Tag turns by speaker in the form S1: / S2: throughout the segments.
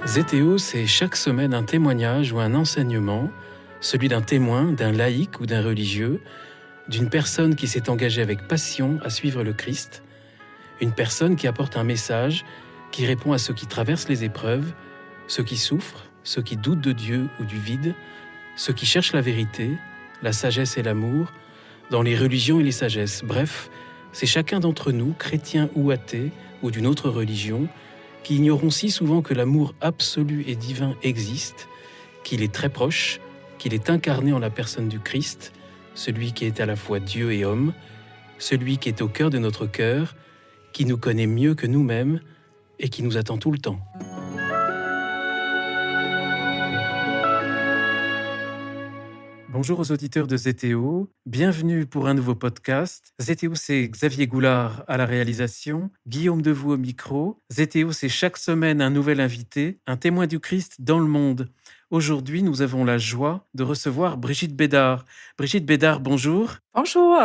S1: Zétéo, c'est chaque semaine un témoignage ou un enseignement, celui d'un témoin, d'un laïc ou d'un religieux, d'une personne qui s'est engagée avec passion à suivre le Christ, une personne qui apporte un message, qui répond à ceux qui traversent les épreuves, ceux qui souffrent, ceux qui doutent de Dieu ou du vide, ceux qui cherchent la vérité, la sagesse et l'amour, dans les religions et les sagesses. Bref, c'est chacun d'entre nous, chrétien ou athée, ou d'une autre religion, qui ignorons si souvent que l'amour absolu et divin existe, qu'il est très proche, qu'il est incarné en la personne du Christ, celui qui est à la fois Dieu et homme, celui qui est au cœur de notre cœur, qui nous connaît mieux que nous-mêmes et qui nous attend tout le temps. Bonjour aux auditeurs de Zétéo, bienvenue pour un nouveau podcast. Zétéo, c'est Xavier Goulard à la réalisation, Guillaume Devoux au micro. Zétéo, c'est chaque semaine un nouvel invité, un témoin du Christ dans le monde. Aujourd'hui, nous avons la joie de recevoir Brigitte Bédard. Brigitte Bédard, bonjour.
S2: Bonjour.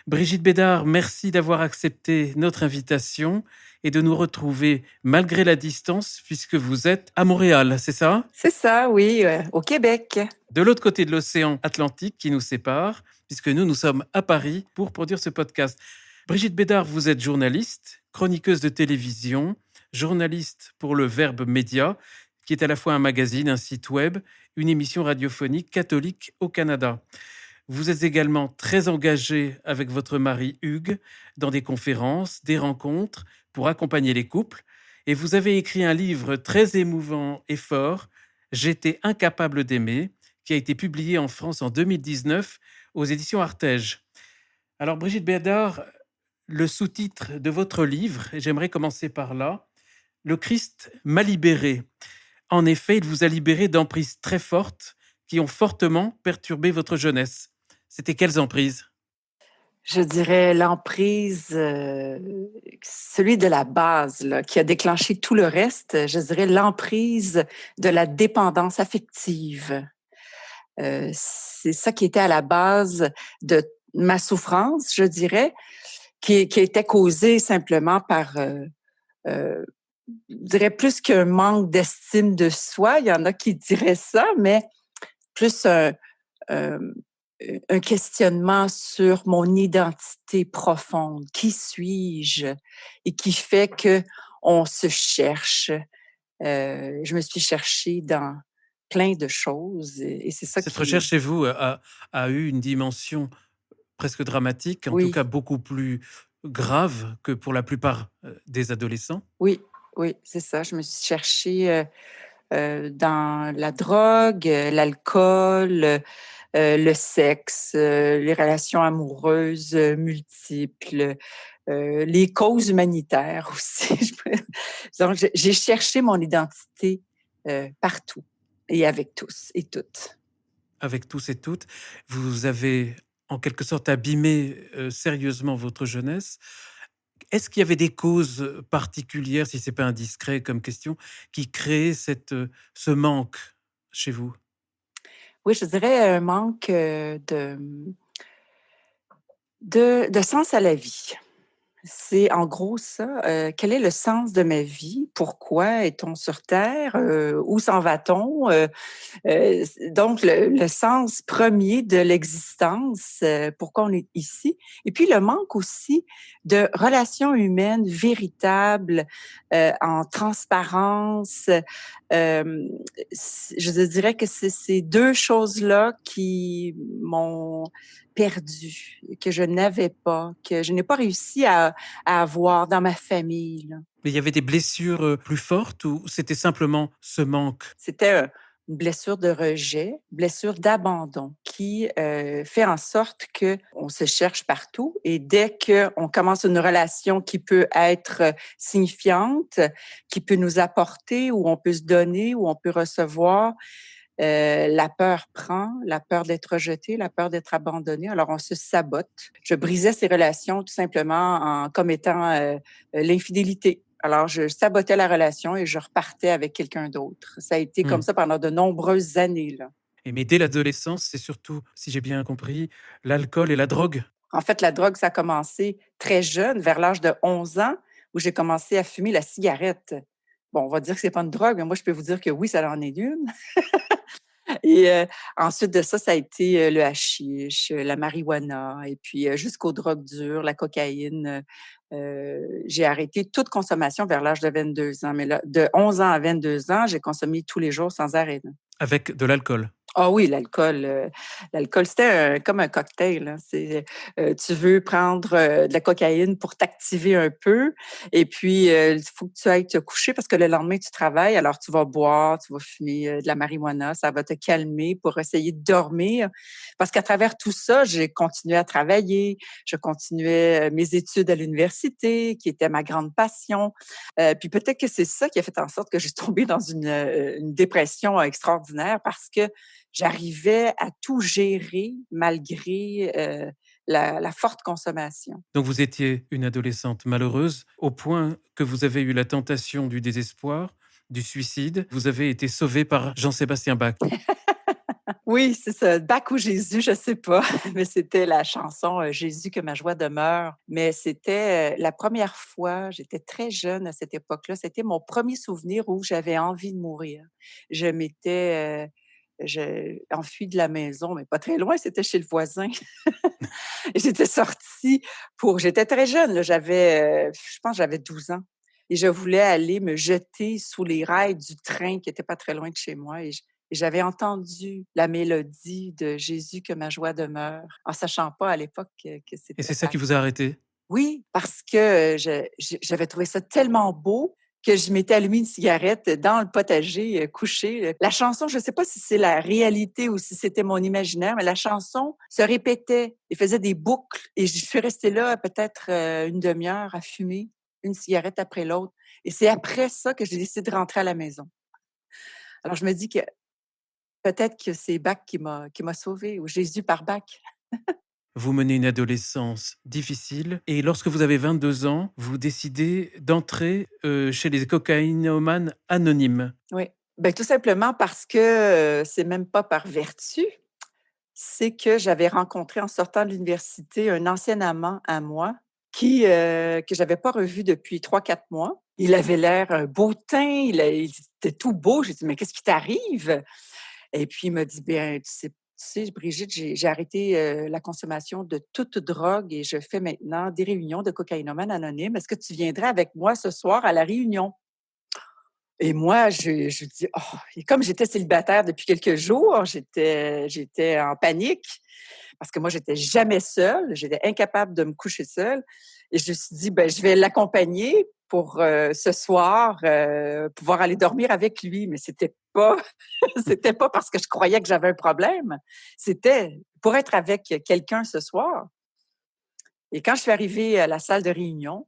S1: Brigitte Bédard, merci d'avoir accepté notre invitation et de nous retrouver malgré la distance, puisque vous êtes à Montréal, c'est ça?
S2: C'est ça, oui, au Québec.
S1: De l'autre côté de l'océan Atlantique qui nous sépare, puisque nous sommes à Paris pour produire ce podcast. Brigitte Bédard, vous êtes journaliste, chroniqueuse de télévision, journaliste pour le Verbe Média, qui est à la fois un magazine, un site web, une émission radiophonique catholique au Canada. Vous êtes également très engagée avec votre mari Hugues dans des conférences, des rencontres pour accompagner les couples. Et vous avez écrit un livre très émouvant et fort, J'étais incapable d'aimer, qui a été publié en France en 2019 aux éditions Artege. Alors Brigitte Bédard, le sous-titre de votre livre, et j'aimerais commencer par là, Le Christ m'a libéré. En effet, il vous a libéré d'emprises très fortes qui ont fortement perturbé votre jeunesse. C'était quelles emprises?
S2: Je dirais l'emprise, celui de la base là, qui a déclenché tout le reste, je dirais l'emprise de la dépendance affective. C'est ça qui était à la base de ma souffrance, je dirais, qui était causée simplement par, je dirais plus qu'un manque d'estime de soi. Il y en a qui diraient ça, mais plus un un questionnement sur mon identité profonde. Qui suis-je? Et qui fait que on se cherche. Je me suis cherchée dans plein de choses et c'est ça
S1: Cette
S2: qui
S1: recherche chez vous a eu une dimension presque dramatique, en tout
S2: oui,
S1: cas beaucoup plus grave que pour la plupart des adolescents.
S2: oui, oui, c'est ça. Je me suis cherchée, dans la drogue, l'alcool, le sexe, les relations amoureuses, multiples, les causes humanitaires aussi. Donc j'ai cherché mon identité, partout et avec tous et toutes.
S1: Avec tous et toutes, vous avez en quelque sorte abîmé sérieusement votre jeunesse. Est-ce qu'il y avait des causes particulières, si c'est pas indiscret comme question, qui créaient ce manque chez vous?
S2: Oui, je dirais un manque, de sens à la vie. C'est en gros ça, quel est le sens de ma vie? Pourquoi est-on sur terre? Où s'en va-t-on? Donc le sens premier de l'existence, pourquoi on est ici et puis le manque aussi de relations humaines véritables, en transparence, hem, je dirais que c'est ces 2 choses-là qui m'ont perdue, que je n'avais pas, que je n'ai pas réussi à avoir dans ma famille, là.
S1: Mais il y avait des blessures plus fortes ou c'était simplement ce manque?
S2: C'était, une blessure de rejet, blessure d'abandon qui, fait en sorte qu'on se cherche partout et dès qu'on commence une relation qui peut être, signifiante, qui peut nous apporter, où on peut se donner, où on peut recevoir, la peur prend, la peur d'être rejeté, la peur d'être abandonné. Alors on se sabote. Je brisais ces relations tout simplement en commettant, l'infidélité. Alors je sabotais la relation et je repartais avec quelqu'un d'autre. Ça a été comme
S1: Mmh.
S2: ça pendant de nombreuses années, là.
S1: Et mais dès l'adolescence, c'est surtout, si j'ai bien compris, l'alcool et la drogue?
S2: En fait, la drogue, ça a commencé très jeune, vers l'âge de 11 ans, où j'ai commencé à fumer la cigarette. Bon, on va dire que c'est pas une drogue, mais moi, je peux vous dire que oui, ça en est une. Et ensuite de ça, ça a été, le hashish, la marijuana et puis, jusqu'aux drogues dures, la cocaïne. J'ai arrêté toute consommation vers l'âge de 22 ans, mais là, de 11 ans à 22 ans, j'ai consommé tous les jours sans arrêt, là.
S1: Avec de l'alcool.
S2: Ah oui, l'alcool, c'était comme un cocktail, là. Tu veux prendre, de la cocaïne pour t'activer un peu et puis, il faut que tu ailles te coucher parce que le lendemain, tu travailles. Alors tu vas boire, tu vas fumer, de la marijuana, ça va te calmer pour essayer de dormir. Parce qu'à travers tout ça, j'ai continué à travailler, je continuais, mes études à l'université, qui était ma grande passion. Puis peut-être que c'est ça qui a fait en sorte que je suis tombée dans une dépression extraordinaire parce que j'arrivais à tout gérer malgré, la forte consommation.
S1: Donc vous étiez une adolescente malheureuse au point que vous avez eu la tentation du désespoir, du suicide. Vous avez été sauvée par Jean-Sébastien Bach.
S2: Oui, c'est ça. Bach ou Jésus, je sais pas, mais c'était la chanson, «Jésus que ma joie demeure». Mais c'était, la première fois, j'étais très jeune à cette époque-là, c'était mon premier souvenir où j'avais envie de mourir. Je m'étais, enfuie de la maison, mais pas très loin, c'était chez le voisin. Et j'étais sortie j'étais très jeune, là, je pense que j'avais 12 ans et je voulais aller me jeter sous les rails du train qui était pas très loin de chez moi et j'avais entendu la mélodie de «Jésus que ma joie demeure», en sachant pas à l'époque que
S1: Et
S2: c'était
S1: c'est ça
S2: Bach.
S1: qui vous a arrêté?
S2: Oui, parce que, j'avais trouvé ça tellement beau que je m'étais allumé une cigarette dans le potager, couchée. La chanson, je ne sais pas si c'est la réalité ou si c'était mon imaginaire, mais la chanson se répétait et faisait des boucles et je suis restée là peut-être, une demi-heure à fumer une cigarette après l'autre et c'est après ça que j'ai décidé de rentrer à la maison. Alors je me dis que peut-être que c'est Bach qui m'a sauvée ou Jésus par Bach.
S1: Vous menez une adolescence difficile et lorsque vous avez 22 ans, vous décidez d'entrer, chez les cocaïnomanes anonymes.
S2: Oui. Ben, tout simplement parce que, c'est même pas par vertu, c'est que j'avais rencontré en sortant de l'université un ancien amant à moi que j'avais pas revu depuis 3 4 mois. Il avait l'air un beau teint, il était tout beau. J'ai dit: «Mais qu'est-ce qui t'arrive?» Et puis il m'a dit: «Bien, tu sais Brigitte, j'ai arrêté, la consommation de toute drogue et je fais maintenant des réunions de cocaïnomanes anonymes. Est-ce que tu viendrais avec moi ce soir à la réunion?» Et moi, je dis: «Oh» et comme j'étais célibataire depuis quelques jours, j'étais en panique parce que moi, j'étais jamais seule, j'étais incapable de me coucher seule et je me suis dit: «Ben, je vais l'accompagner pour, ce soir, pouvoir aller dormir avec lui». Mais c'était pas c'était pas parce que je croyais que j'avais un problème, c'était pour être avec quelqu'un ce soir. Et quand je suis arrivée à la salle de réunion,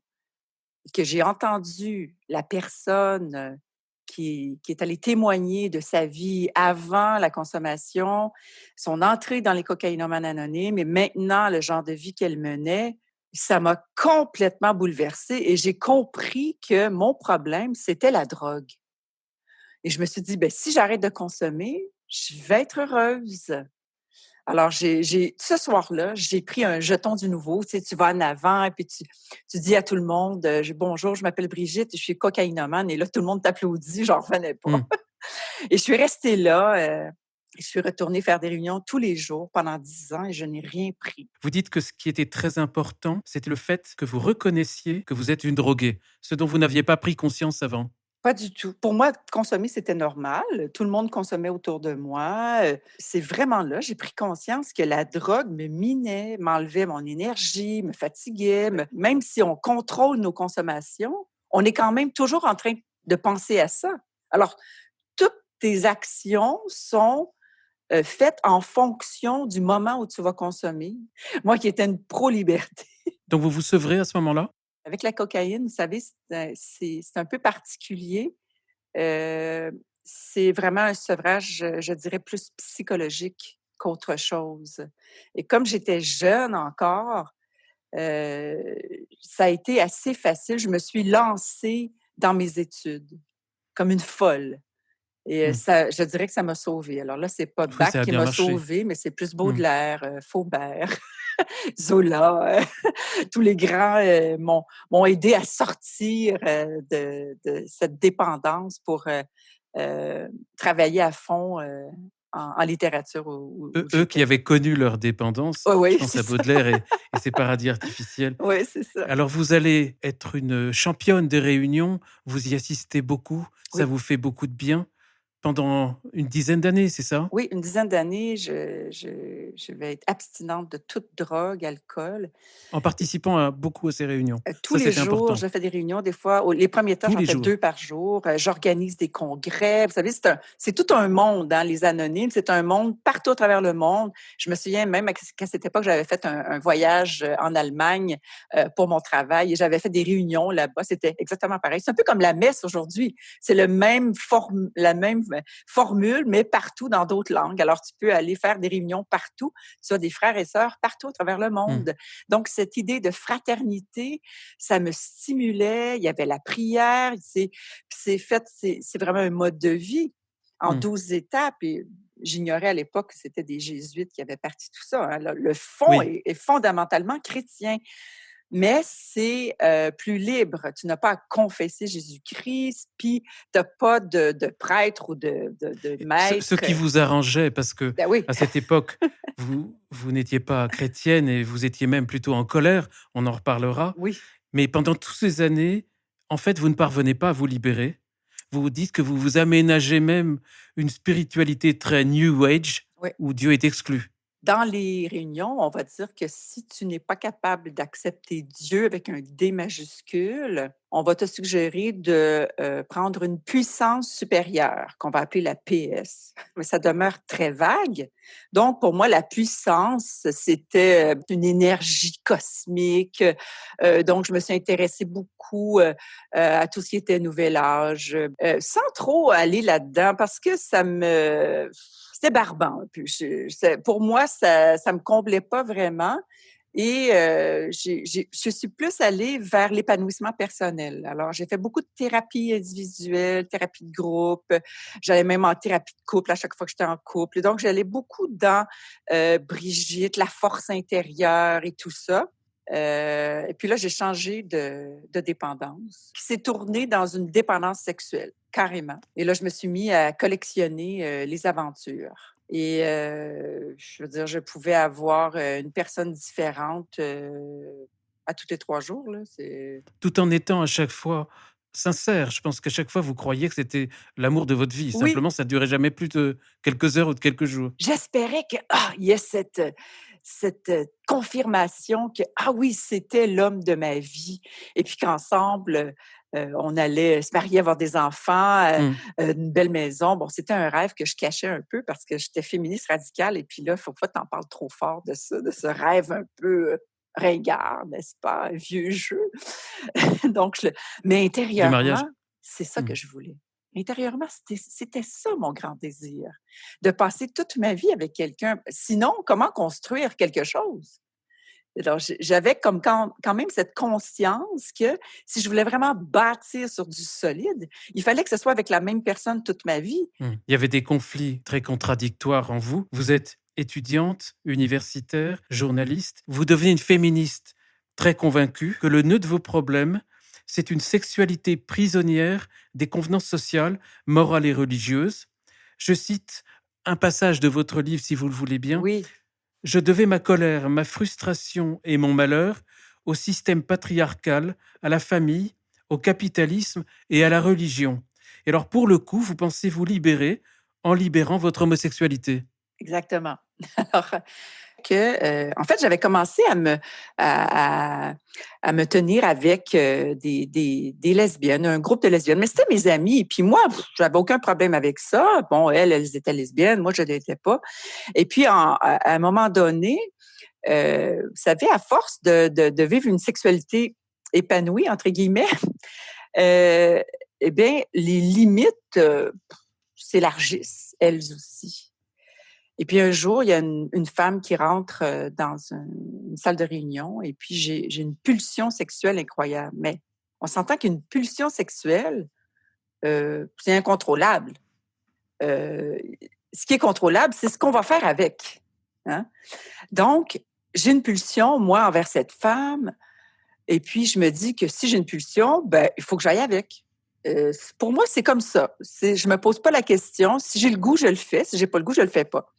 S2: que j'ai entendu la personne, qui est allée témoigner de sa vie avant la consommation, son entrée dans les cocaïnomanes anonymes et maintenant le genre de vie qu'elle menait, ça m'a complètement bouleversée et j'ai compris que mon problème, c'était la drogue. Et je me suis dit: «Ben, si j'arrête de consommer, je vais être heureuse». Alors ce soir-là, j'ai pris un jeton du nouveau, tu sais, tu vas en avant et puis tu dis à tout le monde, «Bonjour, je m'appelle Brigitte, je suis cocaïnomane» et là, tout le monde t'applaudit, j'en revenais pas.
S1: Mmh.
S2: Et je suis restée là, je suis retournée faire des réunions tous les jours pendant 10 ans et je n'ai rien pris.
S1: Vous dites que ce qui était très important, c'était le fait que vous reconnaissiez que vous êtes une droguée, ce dont vous n'aviez pas pris conscience avant.
S2: Pas du tout. Pour moi, consommer, c'était normal. Tout le monde consommait autour de moi. C'est vraiment là, j'ai pris conscience que la drogue me minait, m'enlevait mon énergie, me fatiguait. Même si on contrôle nos consommations, on est quand même toujours en train de penser à ça. Alors, toutes tes actions sont faites en fonction du moment où tu vas consommer. Moi qui étais une pro-liberté,
S1: Donc vous vous sevrez à ce moment-là?
S2: avec la cocaïne, vous savez, c'est un peu particulier. Heu, c'est vraiment un sevrage, je dirais plus psychologique qu'autre chose et comme j'étais jeune encore, heu, ça a été assez facile. Je me suis lancée dans mes études comme une folle et
S1: Mmh.
S2: ça je dirais que ça m'a sauvée. Alors là, c'est pas
S1: Oui,
S2: Bach
S1: ça a
S2: qui
S1: bien
S2: m'a
S1: marché.
S2: sauvée, mais c'est plus
S1: Mmh.
S2: Baudelaire, Faubert. Zola, tous les grands m'ont aidé à sortir de cette dépendance pour travailler à fond en littérature où
S1: Eux qui
S2: j'étais.
S1: avaient connu leur dépendance,
S2: Oui,
S1: je
S2: oui,
S1: pense
S2: c'est
S1: à
S2: ça.
S1: Baudelaire et ses paradis artificiels.
S2: Oui, c'est ça.
S1: Alors vous allez être une championne des réunions, vous y assistez beaucoup, ça
S2: Oui.
S1: vous fait beaucoup de bien pendant une dizaine d'années, c'est ça?
S2: Oui, une dizaine d'années, je vais être abstinente de toute drogue, alcool.
S1: En participant à beaucoup à ces réunions.
S2: Tous
S1: Ça,
S2: les
S1: c'était
S2: jours,
S1: important.
S2: je fais des réunions. Des fois, les premiers temps,
S1: Tous
S2: j'en
S1: les
S2: fais
S1: jours.
S2: 2 par jour. J'organise des congrès. Vous savez, c'est tout un monde, hein, les anonymes. C'est un monde partout à travers le monde. Je me souviens même qu'à cette époque, j'avais fait un voyage en Allemagne pour mon travail et j'avais fait des réunions là-bas. C'était exactement pareil. C'est un peu comme la messe aujourd'hui. C'est la même formule, mais partout dans d'autres langues. Alors, tu peux aller faire des réunions partout. Tu as des frères et sœurs partout à travers le
S1: Mmh.
S2: monde. Donc, cette idée de fraternité, ça me stimulait. Il y avait la prière. C'est vraiment un mode de vie en
S1: Mmh.
S2: 12 étapes. Et j'ignorais à l'époque que c'était des jésuites qui avaient parti tout ça, hein. Le fond
S1: Oui.
S2: est fondamentalement chrétien. Mais c'est plus libre. Tu n'as pas à confesser Jésus-Christ, puis tu n'as pas de prêtre ou de
S1: Et ce
S2: maître.
S1: qui vous arrangeait parce que
S2: Ben oui,
S1: à cette époque, vous n'étiez pas chrétienne et vous étiez même plutôt en colère, on en reparlera.
S2: oui,
S1: Mais pendant toutes ces années, en fait, vous ne parvenez pas à vous libérer. Vous vous dites que vous vous aménagez même une spiritualité très New Age,
S2: oui.
S1: où Dieu est exclu.
S2: Dans les réunions, on va dire que si tu n'es pas capable d'accepter Dieu avec un D majuscule, on va te suggérer de prendre une puissance supérieure, qu'on va appeler la PS. Mais ça demeure très vague. Donc, pour moi, la puissance, c'était une énergie cosmique. Donc, je me suis intéressée beaucoup à tout ce qui était Nouvel Âge, sans trop aller là-dedans parce que c'était barbant un peu. Pour moi, ça me comblait pas vraiment. Et je suis plus allée vers l'épanouissement personnel. Alors, j'ai fait beaucoup de thérapie individuelle, thérapie de groupe. J'allais même en thérapie de couple à chaque fois que j'étais en couple. Et donc, j'allais beaucoup dans Brigitte, la force intérieure et tout ça. Et puis là, j'ai changé de dépendance, qui s'est tournée dans une dépendance sexuelle, carrément. Et là, je me suis mis à collectionner les aventures. Et je veux dire, je pouvais avoir une personne différente à tous les 3 jours. Là.
S1: Tout en étant à chaque fois sincère. Je pense qu'à chaque fois, vous croyiez que c'était l'amour de votre vie.
S2: Oui,
S1: Simplement, ça durait jamais plus de quelques heures ou de quelques jours.
S2: j'espérais que il y ait cette confirmation que ah oui, c'était l'homme de ma vie. Et puis qu'ensemble, on allait se marier, avoir des enfants,
S1: Mmh.
S2: une belle maison. Bon, c'était un rêve que je cachais un peu parce que j'étais féministe radicale. Et puis là, il faut pas t'en parles trop fort de ça, de ce rêve un peu ringard, n'est-ce pas, un vieux jeu. Donc, mais
S1: Du mariage?
S2: intérieurement, c'est ça
S1: Mmh.
S2: que je voulais. Intérieurement, c'était ça mon grand désir, de passer toute ma vie avec quelqu'un. Sinon, comment construire quelque chose? Alors, j'avais comme quand même cette conscience que si je voulais vraiment bâtir sur du solide, il fallait que ce soit avec la même personne toute ma vie.
S1: Mmh. Il y avait des conflits très contradictoires en vous. Vous êtes étudiante, universitaire, journaliste. Vous devenez une féministe très convaincue que le nœud de vos problèmes, c'est une sexualité prisonnière des convenances sociales, morales et religieuses. Je cite un passage de votre livre, si vous le voulez bien.
S2: Oui,
S1: Je devais ma colère, ma frustration et mon malheur au système patriarcal, à la famille, au capitalisme et à la religion. Et alors, pour le coup, vous pensez vous libérer en libérant votre homosexualité.
S2: exactement. Alors en fait, j'avais commencé à à me tenir avec, des lesbiennes, un groupe de lesbiennes, mais c'était mes amies et puis moi, j'avais aucun problème avec ça. Bon, elles étaient lesbiennes, moi je ne l'étais pas et puis à un moment donné, vous savez, à force de vivre une sexualité «épanouie» entre guillemets, heu et bien, les limites, s'élargissent, elles aussi. Et puis un jour, il y a une femme qui rentre dans une salle de réunion et puis j'ai une pulsion sexuelle incroyable. Mais on s'entend qu'une pulsion sexuelle, c'est incontrôlable. Euh, Ce qui est contrôlable, c'est ce qu'on va faire avec. Hein? Donc, j'ai une pulsion, moi, envers cette femme. Et puis, je me dis que si j'ai une pulsion, ben, il faut que j'aille avec. Pour moi, c'est comme ça. Je me pose pas la question. Si j'ai le goût, je le fais. Si j'ai pas le goût, je le fais pas.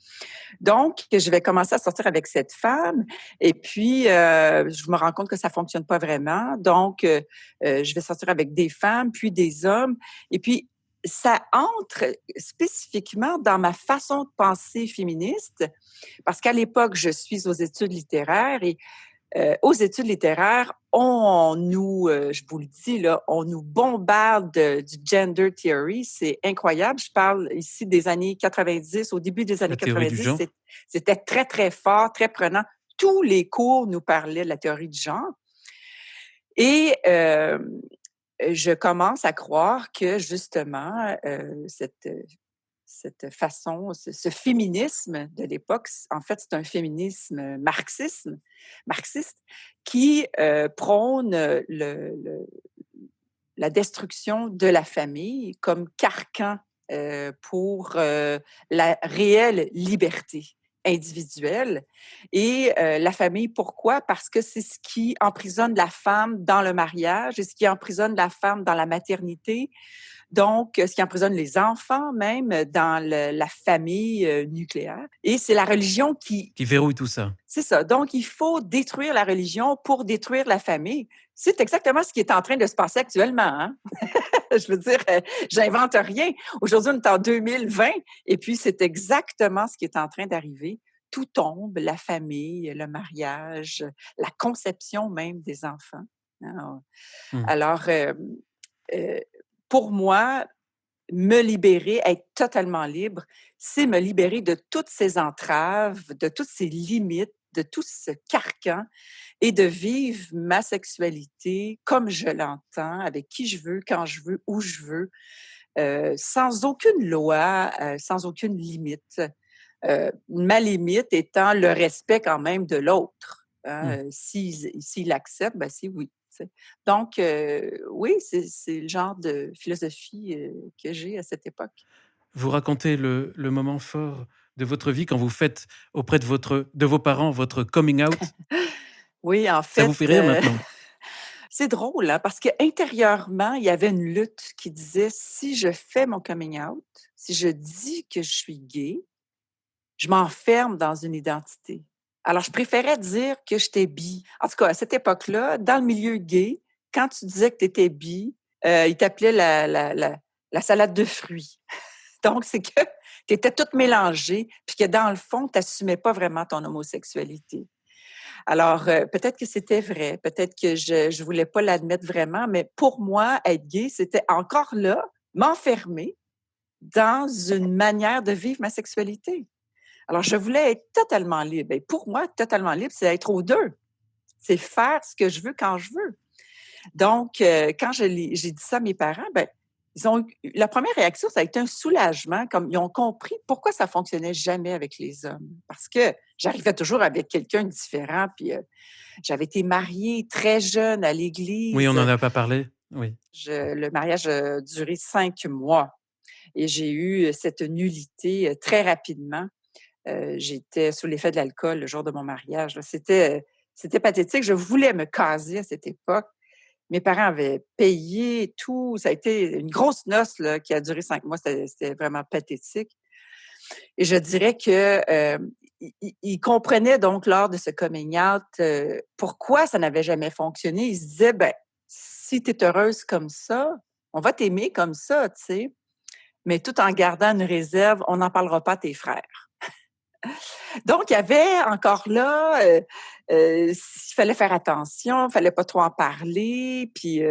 S2: Donc, je vais commencer à sortir avec cette femme. Et puis, je me rends compte que ça fonctionne pas vraiment. Donc, je vais sortir avec des femmes, puis des hommes. Et puis, ça entre spécifiquement dans ma façon de penser féministe, parce qu'à l'époque, je suis aux études littéraires et aux études littéraires, je vous le dis, là, on nous bombarde du gender theory. C'est incroyable. Je parle ici des années 90. Au début des années
S1: La théorie du
S2: 90,
S1: genre.
S2: c'était très, très fort, très prenant. Tous les cours nous parlaient de la théorie du genre. Et je commence à croire que, justement, cette façon, ce féminisme de l'époque, en fait, c'est un féminisme marxiste qui prône la destruction de la famille comme carcan pour la réelle liberté individuelle. Et la famille, pourquoi? Parce que c'est ce qui emprisonne la femme dans le mariage et ce qui emprisonne la femme dans la maternité. Donc, ce qui emprisonne les enfants même dans la famille nucléaire. Et c'est la religion
S1: Qui verrouille tout ça.
S2: C'est ça. Donc, il faut détruire la religion pour détruire la famille. C'est exactement ce qui est en train de se passer actuellement. Hein? Je veux dire, j'invente rien. Aujourd'hui, on est en 2020 et puis c'est exactement ce qui est en train d'arriver. Tout tombe, la famille, le mariage, la conception même des enfants. Hein? Alors, euh, pour moi, me libérer, être totalement libre, c'est me libérer de toutes ces entraves, de toutes ces limites, de tout ce carcan et de vivre ma sexualité comme je l'entends, avec qui je veux, quand je veux, où je veux, sans aucune loi, sans aucune limite. Ma limite étant le respect quand même de l'autre. Hein? S'il accepte, ben c'est oui. Donc, oui, c'est le genre de philosophie que j'ai à cette époque.
S1: Vous racontez le moment fort de votre vie quand vous faites auprès de vos parents votre coming out.
S2: Oui, en
S1: Ça vous
S2: fait,
S1: fait rire maintenant?
S2: c'est drôle, hein, parce qu'intérieurement, il y avait une lutte qui disait, si je fais mon coming out, si je dis que je suis gay, je m'enferme dans une identité. Alors, je préférais dire que j'étais bi. En tout cas, à cette époque-là, dans le milieu gay, quand tu disais que tu étais bi, ils t'appelaient la salade de fruits. Donc, c'est que tu étais toute mélangée, puis que dans le fond, tu n'assumais pas vraiment ton homosexualité. Alors, peut-être que c'était vrai, peut-être que je ne voulais pas l'admettre vraiment, mais pour moi, être gay, c'était encore là, m'enfermer dans une manière de vivre ma sexualité. Alors, je voulais être totalement libre. Et pour moi, totalement libre, c'est être aux deux. C'est faire ce que je veux quand je veux. Donc, quand j'ai dit ça à mes parents, ben, la première réaction, ça a été un soulagement, comme ils ont compris pourquoi ça fonctionnait jamais avec les hommes. Parce que j'arrivais toujours avec quelqu'un de différent, puis j'avais été mariée très jeune à
S1: Oui, on
S2: l'église.
S1: n'en a pas parlé. Oui.
S2: Le mariage a duré 5 mois et j'ai eu cette nullité très rapidement. J'étais sous l'effet de l'alcool le jour de mon mariage. C'était pathétique. Je voulais me caser à cette époque. Mes parents avaient payé tout. Ça a été une grosse noce là, qui a duré 5 mois. C'était vraiment pathétique. Et je dirais que ils comprenaient donc lors de ce coming out pourquoi ça n'avait jamais fonctionné. Ils se disaient, ben, si tu es heureuse comme ça, on va t'aimer comme ça, tu sais. Mais tout en gardant une réserve, on n'en parlera pas à tes frères. Donc, il y avait encore là, il fallait faire attention, il fallait pas trop en parler, puis,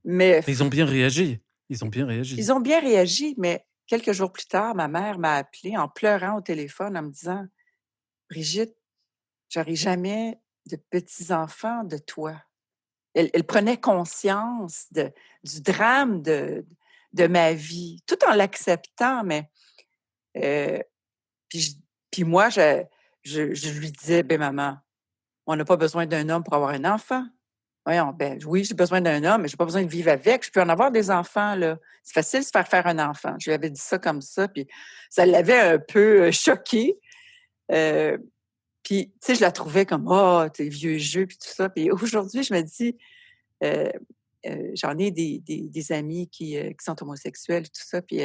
S2: mais
S1: Ils ont bien réagi. Ils ont bien réagi.
S2: ils ont bien réagi, mais quelques jours plus tard, ma mère m'a appelée en pleurant au téléphone en me disant, Brigitte, j'aurai jamais de petits-enfants de toi. Elle prenait conscience du drame de ma vie, tout en l'acceptant, mais euh, puis, puis moi, je lui disais, ben maman, on n'a pas besoin d'un homme pour avoir un enfant. Voyons, ben oui, j'ai besoin d'un homme, mais j'ai pas besoin de vivre avec. Je peux en avoir des enfants, là. C'est facile de se faire un enfant. Je lui avais dit ça comme ça, puis ça l'avait un peu choqué. Puis, tu sais, je la trouvais comme, oh, tes vieux jeux, puis tout ça. Puis aujourd'hui, je me dis, euh, j'en ai des amis qui sont homosexuels, tout ça. Puis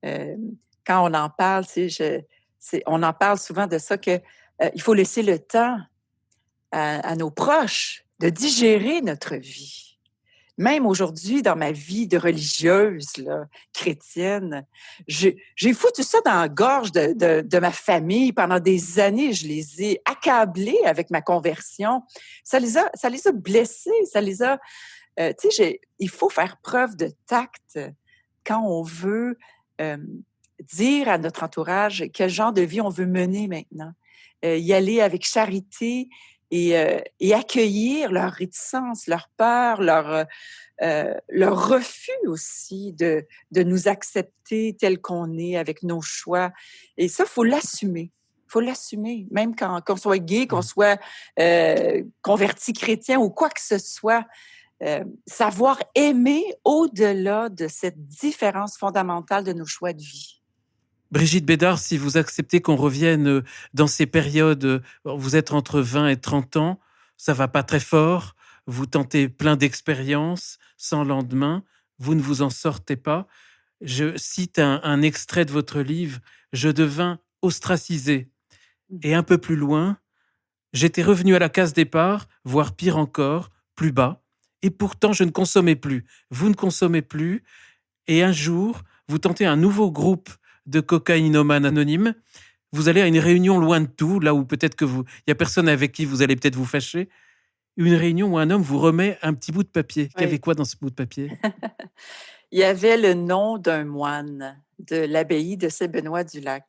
S2: euh, quand on en parle, tu sais, on en parle souvent de ça, que il faut laisser le temps à nos proches de digérer notre vie. Même aujourd'hui, dans ma vie de religieuse, là, chrétienne, j'ai foutu ça dans la gorge de ma famille. Pendant des années, je les ai accablés avec ma conversion. Ça les a blessés, ça les a... tu sais, il faut faire preuve de tact quand on veut dire à notre entourage quel genre de vie on veut mener maintenant. Y aller avec charité et accueillir leur réticence, leur peur, leur refus aussi de nous accepter tel qu'on est avec nos choix. Et ça, il faut l'assumer. Il faut l'assumer, même qu'on soit gay, qu'on soit converti chrétien ou quoi que ce soit. Savoir aimer au-delà de cette différence fondamentale de nos choix de vie.
S1: Brigitte Bédard, si vous acceptez qu'on revienne dans ces périodes, vous êtes entre 20 et 30 ans, ça va pas très fort, vous tentez plein d'expériences, sans lendemain, vous ne vous en sortez pas. Je cite un extrait de votre livre, « Je devins ostracisé ». Et un peu plus loin, « J'étais revenu à la case départ, voire pire encore, plus bas, et pourtant je ne consommais plus. Vous ne consommez plus, et un jour, vous tentez un nouveau groupe de cocaïnomanes anonymes, vous allez à une réunion loin de tout, là où peut-être il n'y a personne avec qui vous allez peut-être vous fâcher, une réunion où un homme vous remet un petit bout de papier. Il y avait quoi dans ce bout de papier?
S2: Il y avait le nom d'un moine de l'abbaye de Saint-Benoît-du-Lac.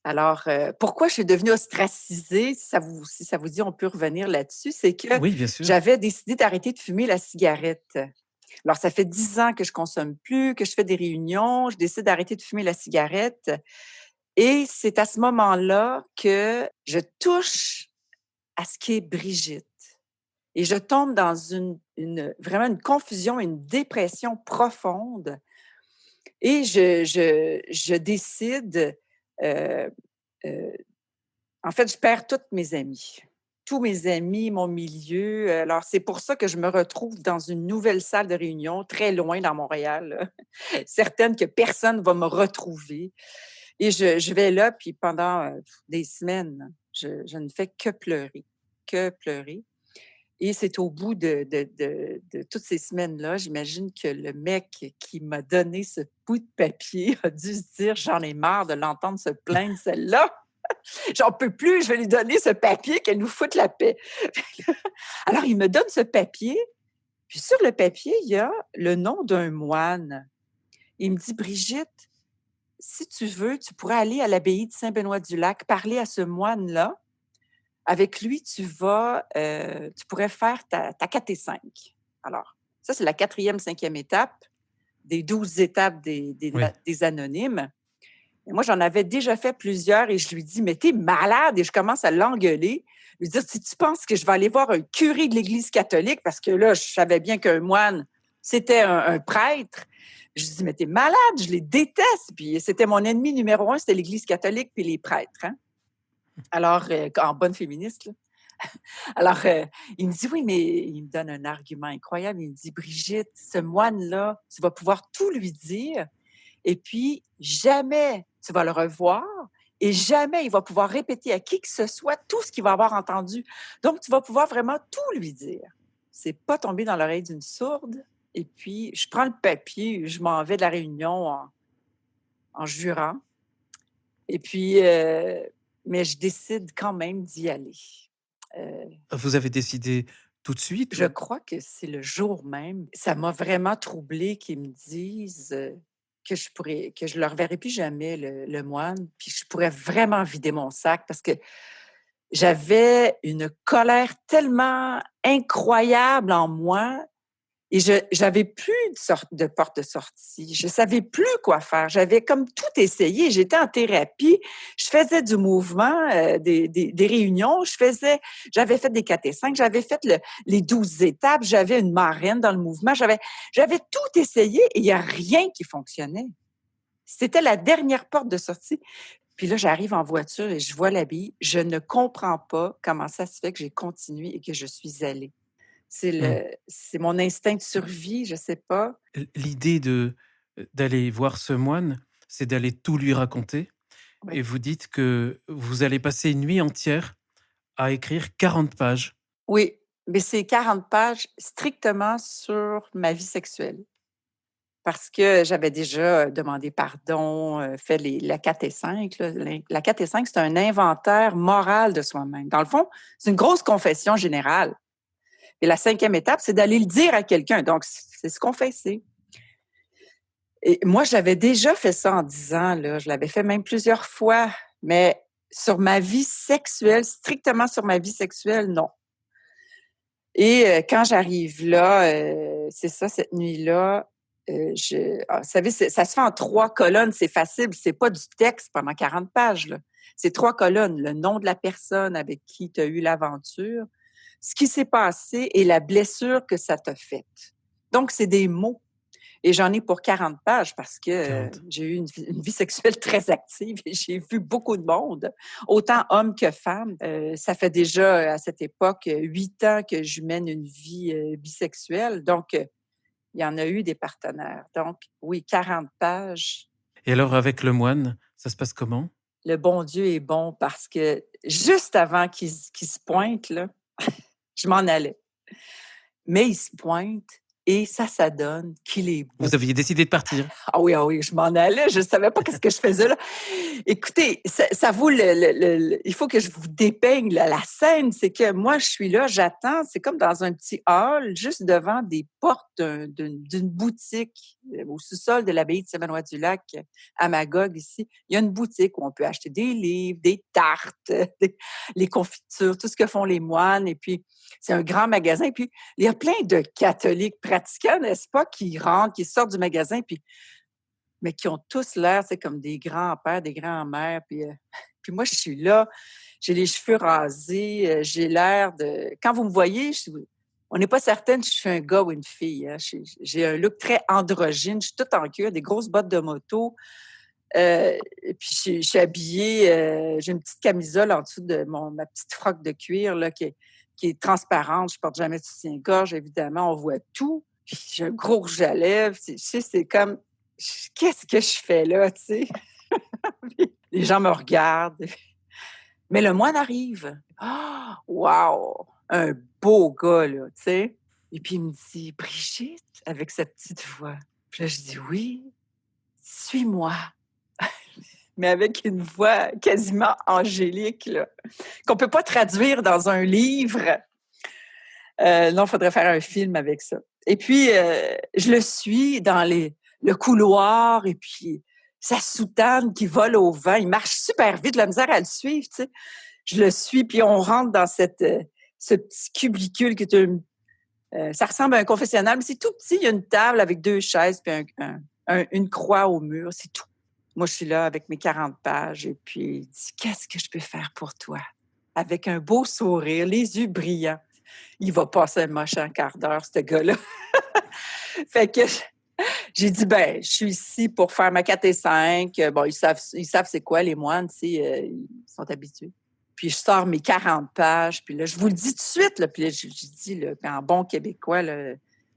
S2: Alors, pourquoi je suis devenue ostracisée, si ça vous dit, on peut revenir là-dessus, c'est que
S1: Oui, bien sûr.
S2: j'avais décidé d'arrêter de fumer la cigarette. Alors, ça fait 10 ans que je consomme plus, que je fais des réunions, je décide d'arrêter de fumer la cigarette. Et c'est à ce moment-là que je touche à ce qui est Brigitte. Et je tombe dans vraiment une confusion, une dépression profonde. Et je décide, euh, euh, en fait, je perds toutes mes amies. Tous mes amis, mon milieu. Alors, c'est pour ça que je me retrouve dans une nouvelle salle de réunion, très loin dans Montréal, certaine que personne ne va me retrouver. Et je vais là, puis pendant des semaines, je ne fais que pleurer, que pleurer. Et c'est au bout de toutes ces semaines-là, j'imagine que le mec qui m'a donné ce bout de papier a dû se dire « J'en ai marre de l'entendre se plaindre, celle-là. J'en peux plus, je vais lui donner ce papier qu'elle nous foute la paix. » Alors, il me donne ce papier, puis sur le papier, il y a le nom d'un moine. Il me dit « Brigitte, si tu veux, tu pourrais aller à l'abbaye de Saint-Benoît-du-Lac, parler à ce moine-là. Avec lui, tu pourrais faire ta 4 et 5. » Alors, ça, c'est la 4e, 5e étape des 12 étapes des anonymes. Et moi, j'en avais déjà fait plusieurs et je lui dis « Mais t'es malade! » Et je commence à l'engueuler. Lui dire « Si tu penses que je vais aller voir un curé de l'Église catholique, parce que là, je savais bien qu'un moine, c'était un prêtre. » Je lui dis « Mais t'es malade! Je les déteste! » Puis c'était mon ennemi numéro 1, c'était l'Église catholique puis les prêtres. Hein? Alors, en bonne féministe, là. Alors, il me dit, oui, mais il me donne un argument incroyable. Il me dit, Brigitte, ce moine-là, tu vas pouvoir tout lui dire et puis jamais tu vas le revoir et jamais il va pouvoir répéter à qui que ce soit tout ce qu'il va avoir entendu. Donc, tu vas pouvoir vraiment tout lui dire. C'est pas tomber dans l'oreille d'une sourde. Et puis, je prends le papier, je m'en vais de la réunion en jurant. Et puis, mais je décide quand même d'y aller.
S1: Vous avez décidé tout de suite?
S2: Je crois que c'est le jour même. Ça m'a vraiment troublée qu'ils me disent que je le reverrai plus jamais, le moine, puis je pourrais vraiment vider mon sac parce que j'avais une colère tellement incroyable en moi et j'avais plus de porte de sortie. Je savais plus quoi faire. J'avais comme tout essayé. J'étais en thérapie. Je faisais du mouvement, des réunions. J'avais fait des 4 et 5. J'avais fait les 12 étapes. J'avais une marraine dans le mouvement. J'avais tout essayé et il n'y a rien qui fonctionnait. C'était la dernière porte de sortie. Puis là, j'arrive en voiture et je vois l'abbaye. Je ne comprends pas comment ça se fait que j'ai continué et que je suis allée.
S1: Mmh.
S2: C'est mon instinct de survie, je sais pas.
S1: L'idée d'aller voir ce moine, c'est d'aller tout lui raconter
S2: Oui.
S1: et vous dites que vous allez passer une nuit entière à écrire 40 pages.
S2: Oui, mais c'est 40 pages strictement sur ma vie sexuelle. Parce que j'avais déjà demandé pardon, fait la 4 et 5. Là. La 4 et 5, c'est un inventaire moral de soi-même. Dans le fond, c'est une grosse confession générale. Et la 5e étape, c'est d'aller le dire à quelqu'un. Donc, c'est se confesser. Et moi, j'avais déjà fait ça en 10 ans. Là. Je l'avais fait même plusieurs fois. Mais sur ma vie sexuelle, strictement sur ma vie sexuelle, non. Et quand j'arrive là, c'est ça, cette nuit-là, vous savez, ça se fait en 3 colonnes, c'est facile, c'est pas du texte pendant 40 pages, là. C'est 3 colonnes, le nom de la personne avec qui tu as eu l'aventure, ce qui s'est passé et la blessure que ça t'a faite. Donc, c'est des mots. Et j'en ai pour 40 pages parce que
S1: 40.
S2: j'ai eu une vie sexuelle très active et j'ai vu beaucoup de monde, autant hommes que femmes. Ça fait déjà, à cette époque, 8 ans que je mène une vie bisexuelle. Donc, il y en a eu des partenaires. Donc, oui, 40 pages.
S1: Et alors avec le moine, ça se passe comment?
S2: Le bon Dieu est bon parce que juste avant qu'il se pointe, là, je m'en allais. Mais il se pointe et ça donne qu'il est beau.
S1: Vous aviez décidé de partir?
S2: Ah oui, je m'en allais, je savais pas qu'est-ce que je faisais là. Écoutez, ça vaut il faut que je vous dépeigne la scène, c'est que moi je suis là, j'attends, c'est comme dans un petit hall, juste devant des portes d'une boutique au sous-sol de l'abbaye de Saint-Benoît-du-Lac à Magog ici. Il y a une boutique où on peut acheter des livres, des tartes, les confitures, tout ce que font les moines et puis c'est un grand magasin. Puis, il y a plein de catholiques pratiquants, n'est-ce pas, qui rentrent, qui sortent du magasin, puis, mais qui ont tous l'air, c'est comme des grands-pères, des grands-mères. Puis, puis moi, je suis là, j'ai les cheveux rasés, j'ai l'air de... Quand vous me voyez, on n'est pas certaine si je suis un gars ou une fille. Hein. J'ai un look très androgyne, je suis toute en cuir, des grosses bottes de moto. Et puis, je suis habillée, j'ai une petite camisole en dessous de ma petite froc de cuir là, qui est transparente. Je porte jamais de soutien-gorge, évidemment, on voit tout. Puis j'ai un gros rouge à lèvres. Tu sais, c'est comme, qu'est-ce que je fais là, tu sais? Les gens me regardent. Mais le moine arrive. Ah, wow! Un beau gars, là, tu sais. Et puis il me dit, Brigitte, avec sa petite voix. Puis là, je dis, oui, suis-moi. Mais avec une voix quasiment angélique, là, qu'on peut pas traduire dans un livre. Non, il faudrait faire un film avec ça. Et puis, je le suis dans le couloir et puis sa soutane qui vole au vent. Il marche super vite, de la misère à le suivre, tu sais. Je le suis, puis on rentre dans ce petit cubicule qui est ça ressemble à un confessionnal, mais c'est tout petit. Il y a une table avec 2 chaises puis une croix au mur, c'est tout. Moi, je suis là avec mes 40 pages et puis il dit « Qu'est-ce que je peux faire pour toi? » Avec un beau sourire, les yeux brillants. Il va passer un machin quart d'heure, ce gars-là. Fait que j'ai dit, ben, je suis ici pour faire ma 4 et 5. Bon, ils savent c'est quoi les moines, tu sais, ils sont habitués. Puis je sors mes 40 pages, puis là, je vous le dis tout de suite, là, puis là, je dis, là, en bon québécois, là,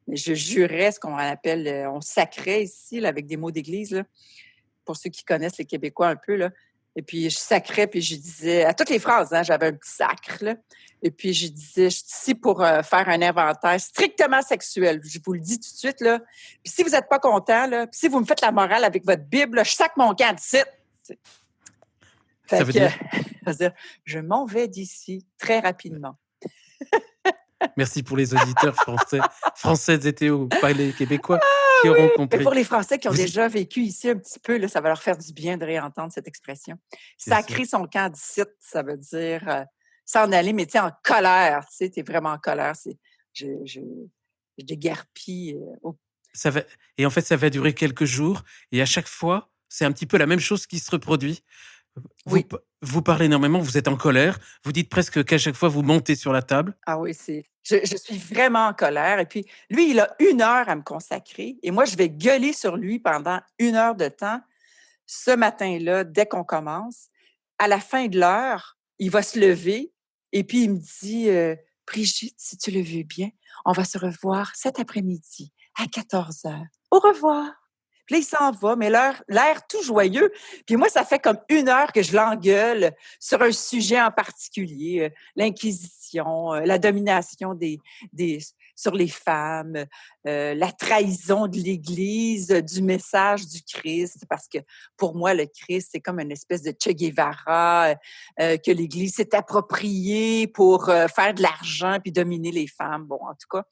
S2: mais je jurais ce qu'on appelle, on sacrait ici, là, avec des mots d'église, là, pour ceux qui connaissent les Québécois un peu, là. Et puis, je sacrais, puis je disais, à toutes les phrases, hein, j'avais un petit sacre, là. Et puis, je disais, je suis ici pour faire un inventaire strictement sexuel. Je vous le dis tout de suite, là. Puis si vous n'êtes pas content, là, puis si vous me faites la morale avec votre Bible, là, je sac mon camp d'ici.
S1: Ça
S2: Fait
S1: veut
S2: que,
S1: dire?
S2: ça veut dire, je m'en vais d'ici très rapidement.
S1: Merci pour les auditeurs françaises et Théo, pas les Québécois, qui auront
S2: Mais
S1: compris.
S2: pour les Français qui ont
S1: Vous
S2: déjà vécu ici un petit peu, là, ça va leur faire du bien de réentendre cette expression.
S1: C'est sûr.
S2: Sacrer son camp d'ici, ça veut dire s'en aller, mais tu sais, en colère. Tu sais, t'es vraiment en colère. Je déguerpis.
S1: Ça va et en fait, ça va durer quelques jours et à chaque fois, c'est un petit peu la même chose qui se reproduit. Vous
S2: Oui.
S1: p vous parlez énormément, vous êtes en colère, vous dites presque qu'à chaque fois vous montez sur la table.
S2: Ah oui, je suis vraiment en colère. Et puis, lui, il a 1 heure à me consacrer. Et moi, je vais gueuler sur lui pendant 1 heure de temps. ce matin-là, dès qu'on commence, à la fin de l'heure, il va se lever et puis il me dit Brigitte, si tu le veux bien, on va se revoir cet après-midi à 14 heures. Au revoir. Puis là, il s'en va, mais l'air tout joyeux. Puis moi, ça fait comme 1 heure que je l'engueule sur un sujet en particulier, l'Inquisition, la domination sur les femmes, la trahison de l'Église, du message du Christ, parce que pour moi, le Christ, c'est comme une espèce de Che Guevara que l'Église s'est appropriée pour faire de l'argent puis dominer les femmes. Bon, en tout cas.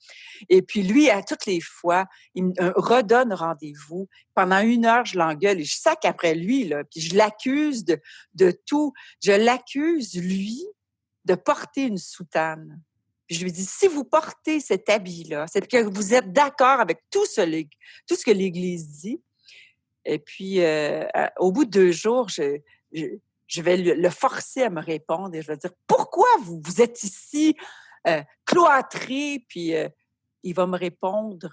S2: Et puis lui, à toutes les fois, il me redonne rendez-vous. Pendant 1 heure, je l'engueule et je sac après lui, là, puis je l'accuse de tout. Je l'accuse, lui, de porter une soutane. Puis je lui dis, si vous portez cet habit-là, c'est que vous êtes d'accord avec tout ce que l'Église dit. Et puis, au bout de 2 jours, je vais le forcer à me répondre et je vais dire, pourquoi vous êtes ici cloîtré? Puis il va me répondre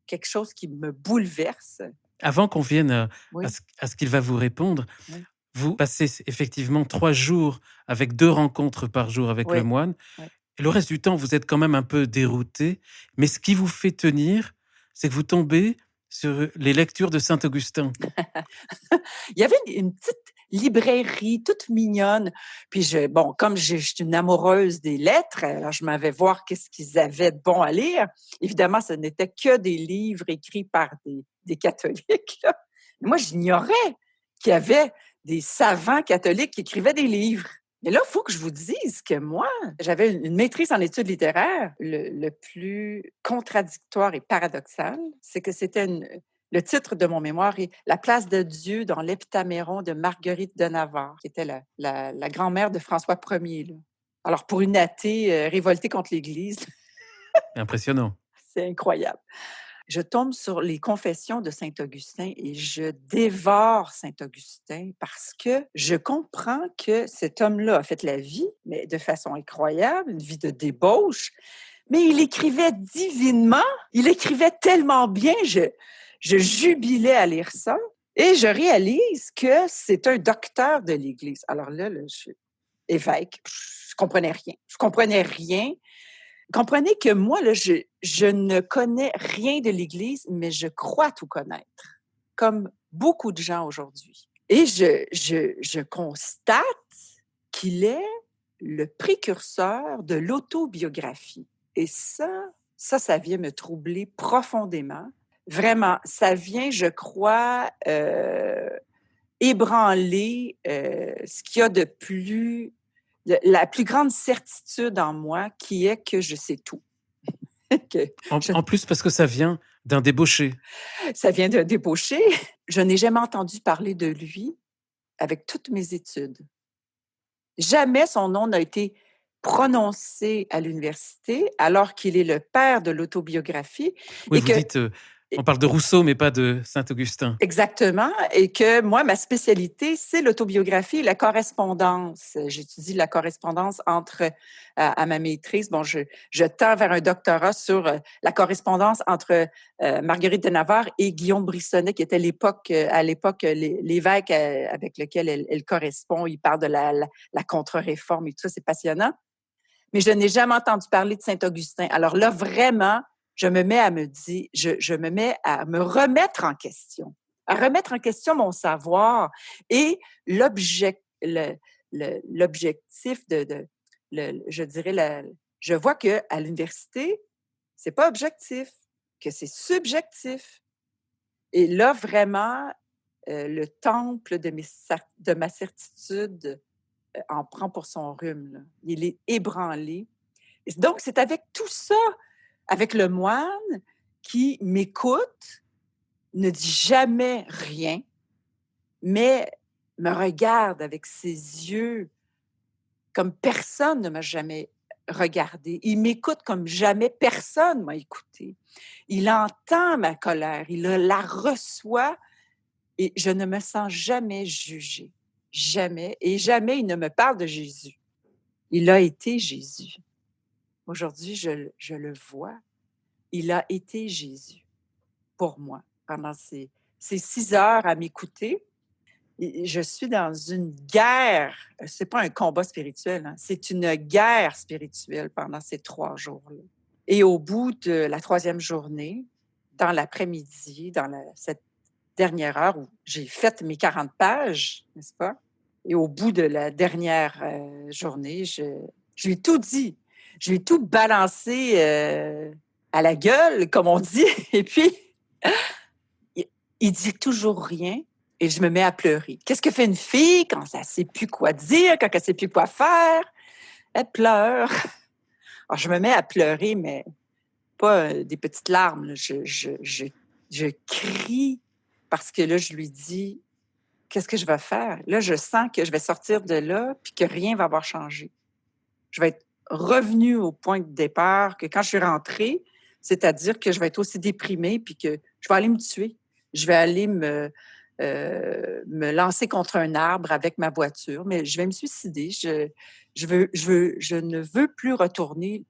S2: quelque chose qui me bouleverse.
S1: Avant qu'on vienne
S2: Oui,
S1: à ce qu'il va vous répondre,
S2: oui,
S1: vous passez effectivement 3 jours avec 2 rencontres par jour avec le
S2: oui,
S1: moine.
S2: oui.
S1: Et le reste du temps, vous êtes quand même un peu dérouté. Mais ce qui vous fait tenir, c'est que vous tombez sur les lectures de Saint-Augustin.
S2: Il y avait une petite librairie toute mignonne. Puis bon, comme je suis une amoureuse des lettres, alors je m'en vais voir qu'est-ce qu'ils avaient de bon à lire. Évidemment, ce n'était que des livres écrits par des catholiques, là. Moi, j'ignorais qu'il y avait des savants catholiques qui écrivaient des livres. Mais là, il faut que je vous dise que moi, j'avais une maîtrise en études littéraires. Le plus contradictoire et paradoxal, c'est que c'était le titre de mon mémoire est La place de Dieu dans l'Heptaméron de Marguerite de Navarre, qui était la grand-mère de François Ier, là. Alors, pour une athée révoltée contre l'Église,
S1: Impressionnant.
S2: c'est incroyable. Je tombe sur les confessions de Saint-Augustin et je dévore Saint-Augustin parce que je comprends que cet homme-là a fait la vie, mais de façon incroyable, une vie de débauche, mais il écrivait divinement, il écrivait tellement bien, je jubilais à lire ça et je réalise que c'est un docteur de l'Église. Alors là, je suis évêque, je comprenais rien. Je comprenais rien. Comprenez que moi, là, je ne connais rien de l'Église, mais je crois tout connaître, comme beaucoup de gens aujourd'hui. Et je constate qu'il est le précurseur de l'autobiographie. Et ça vient me troubler profondément. Vraiment, ça vient, je crois, ébranler ce qu'il y a de plus, la plus grande certitude en moi, qui est que je sais tout. Que
S1: En plus, parce que ça vient d'un débauché.
S2: ça vient d'un débauché. Je n'ai jamais entendu parler de lui avec toutes mes études. Jamais son nom n'a été prononcé à l'université, alors qu'il est le père de l'autobiographie
S1: Oui,
S2: et
S1: vous
S2: que
S1: dites, on parle de Rousseau, mais pas de Saint-Augustin.
S2: exactement, et que moi, ma spécialité, c'est l'autobiographie et la correspondance. J'étudie la correspondance à ma maîtrise. Bon, je tends vers un doctorat sur la correspondance entre Marguerite de Navarre et Guillaume Brissonnet, qui était à l'époque l'évêque avec lequel elle correspond. Il parle de la contre-réforme et tout ça, c'est passionnant. Mais je n'ai jamais entendu parler de Saint-Augustin. Alors là, vraiment, je me mets à me dire, je me mets à me remettre en question, à remettre en question mon savoir et l'objectif je dirais, je vois que à l'université, c'est pas objectif, que c'est subjectif. Et là, vraiment, le temple de ma certitude en prend pour son rhume, là. Il est ébranlé. Et donc, c'est avec tout ça, avec le moine qui m'écoute, ne dit jamais rien, mais me regarde avec ses yeux comme personne ne m'a jamais regardé. Il m'écoute comme jamais personne m'a écouté. Il entend ma colère, il la reçoit et je ne me sens jamais jugée. Jamais. Et jamais il ne me parle de Jésus. Il a été Jésus. Aujourd'hui, je le vois. Il a été Jésus pour moi pendant ces 6 heures à m'écouter. je suis dans une guerre. C'est pas un combat spirituel, hein, c'est une guerre spirituelle pendant ces 3 jours-là. Et au bout de la 3e journée, dans l'après-midi, cette dernière heure où j'ai fait mes 40 pages, n'est-ce pas? Et au bout de la dernière journée, je lui ai tout dit. Je lui ai tout balancé à la gueule, comme on dit. Et puis, il dit toujours rien et je me mets à pleurer. Qu'est-ce que fait une fille quand elle ne sait plus quoi dire, quand elle ne sait plus quoi faire? Elle pleure. Alors, je me mets à pleurer, mais pas des petites larmes. Là. Je crie parce que là, je lui dis, qu'est-ce que je vais faire? Là, je sens que je vais sortir de là puis que rien va avoir changé. Je vais être revenue au point de départ que quand je suis rentrée, c'est-à-dire que je vais être aussi déprimée puis que je vais aller me tuer. Je vais aller me lancer contre un arbre avec ma voiture, mais je vais me suicider. Je ne veux plus retourner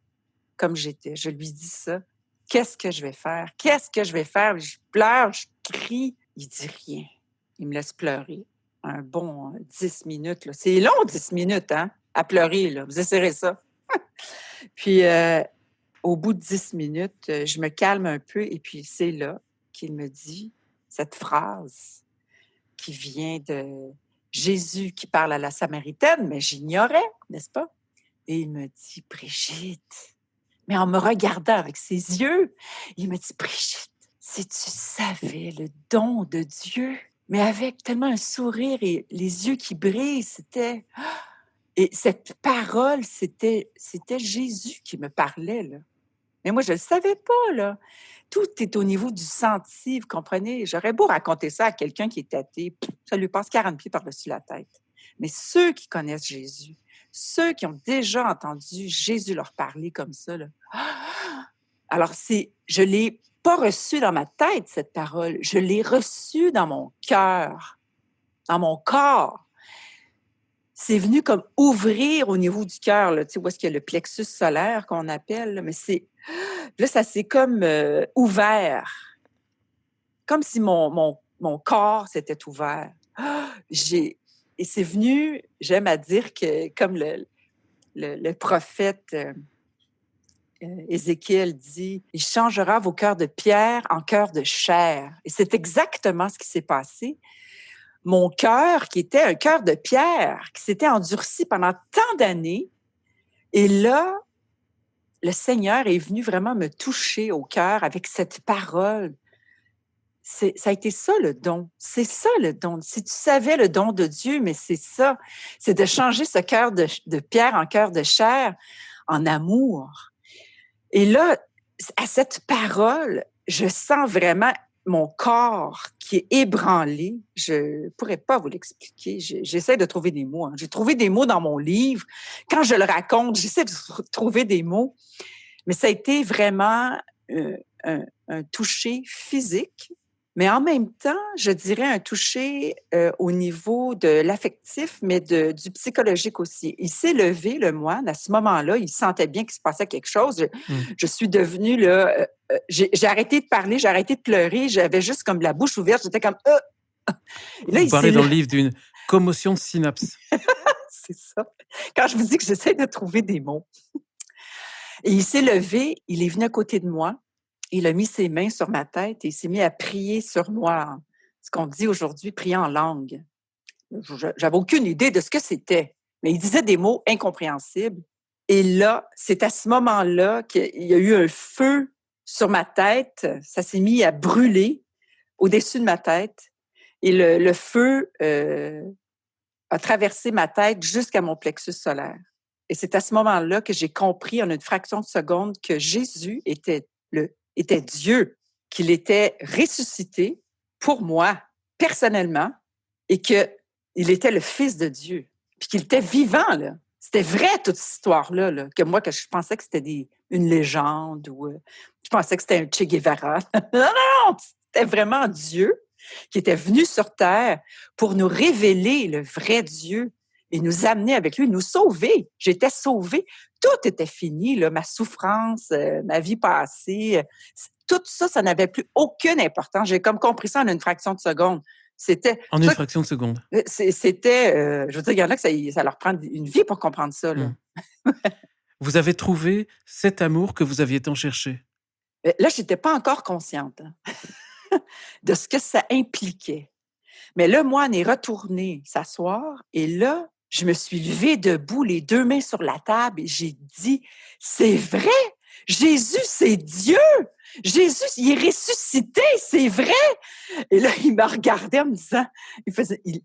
S2: comme j'étais. Je lui dis ça. Qu'est-ce que je vais faire? Qu'est-ce que je vais faire? Je pleure, je crie. Il dit rien. Il me laisse pleurer un bon 10 minutes. Là. C'est long, 10 minutes, hein, à pleurer. Là. Vous essayerez ça. Puis, au bout de 10 minutes, je me calme un peu et puis c'est là qu'il me dit cette phrase qui vient de Jésus qui parle à la Samaritaine, mais j'ignorais, n'est-ce pas? Et il me dit, Brigitte, mais en me regardant avec ses yeux, il me dit, Brigitte, si tu savais le don de Dieu, mais avec tellement un sourire et les yeux qui brillent, c'était... Et cette parole, c'était Jésus qui me parlait, là. Mais moi, je ne le savais pas, là. Tout est au niveau du senti, vous comprenez? J'aurais beau raconter ça à quelqu'un qui est athée, ça lui passe 40 pieds par-dessus la tête. Mais ceux qui connaissent Jésus, ceux qui ont déjà entendu Jésus leur parler comme ça, là, alors je ne l'ai pas reçu dans ma tête, cette parole. Je l'ai reçue dans mon cœur, dans mon corps. C'est venu comme ouvrir au niveau du cœur, là, tu sais, où est-ce qu'il y a le plexus solaire qu'on appelle, là, mais là, ça s'est comme ouvert, comme si mon corps s'était ouvert. Et c'est venu, j'aime à dire que, comme le prophète Ézéchiel dit, « Il changera vos cœurs de pierre en cœurs de chair. » Et c'est exactement ce qui s'est passé. Mon cœur, qui était un cœur de pierre, qui s'était endurci pendant tant d'années, et là, le Seigneur est venu vraiment me toucher au cœur avec cette parole. Ça a été ça le don. C'est ça le don. Si tu savais le don de Dieu, mais c'est ça. C'est de changer ce cœur de pierre en cœur de chair, en amour. Et là, à cette parole, je sens vraiment mon corps qui est ébranlé. Je ne pourrais pas vous l'expliquer. J'essaie de trouver des mots. Hein. J'ai trouvé des mots dans mon livre. Quand je le raconte, j'essaie de trouver des mots. Mais ça a été vraiment un toucher physique, mais en même temps, je dirais un toucher au niveau de l'affectif, mais du psychologique aussi. Il s'est levé, le moine, à ce moment-là, il sentait bien qu'il se passait quelque chose. Je suis devenue, là, j'ai arrêté de parler, j'ai arrêté de pleurer, j'avais juste comme la bouche ouverte, j'étais comme...
S1: Là, vous parlez dans le livre d'une commotion de synapses.
S2: C'est ça. Quand je vous dis que j'essaie de trouver des mots. Et il s'est levé, il est venu à côté de moi, il a mis ses mains sur ma tête et il s'est mis à prier sur moi, ce qu'on dit aujourd'hui, prier en langue. J'avais aucune idée de ce que c'était, mais il disait des mots incompréhensibles. Et là, c'est à ce moment-là qu'il y a eu un feu sur ma tête, ça s'est mis à brûler au-dessus de ma tête et le feu a traversé ma tête jusqu'à mon plexus solaire. Et c'est à ce moment-là que j'ai compris en une fraction de seconde que Jésus était Dieu, qu'il était ressuscité pour moi, personnellement, et qu'il était le Fils de Dieu, puis qu'il était vivant, là. C'était vrai, toute cette histoire-là, là, que moi, que je pensais que c'était une légende ou je pensais que c'était un Che Guevara. Non, c'était vraiment Dieu qui était venu sur terre pour nous révéler le vrai Dieu et nous amener avec lui, nous sauver. J'étais sauvée. Tout était fini, là, ma souffrance, ma vie passée. Tout ça, ça n'avait plus aucune importance. J'ai comme compris ça en une fraction de seconde. C'était c'est
S1: En
S2: pour
S1: une
S2: ça que
S1: fraction de seconde.
S2: c'était, je veux dire, il y en a que ça leur prend une vie pour comprendre ça, là.
S1: Mmh. Vous avez trouvé cet amour que vous aviez tant cherché.
S2: Là, j'étais pas encore consciente, hein, de ce que ça impliquait. Mais là, moi, on est retourné s'asseoir et là, je me suis levée debout, les 2 mains sur la table et j'ai dit: «C'est vrai! Jésus, c'est Dieu! Jésus, il est ressuscité, c'est vrai!» Et là, il me regardait en me disant,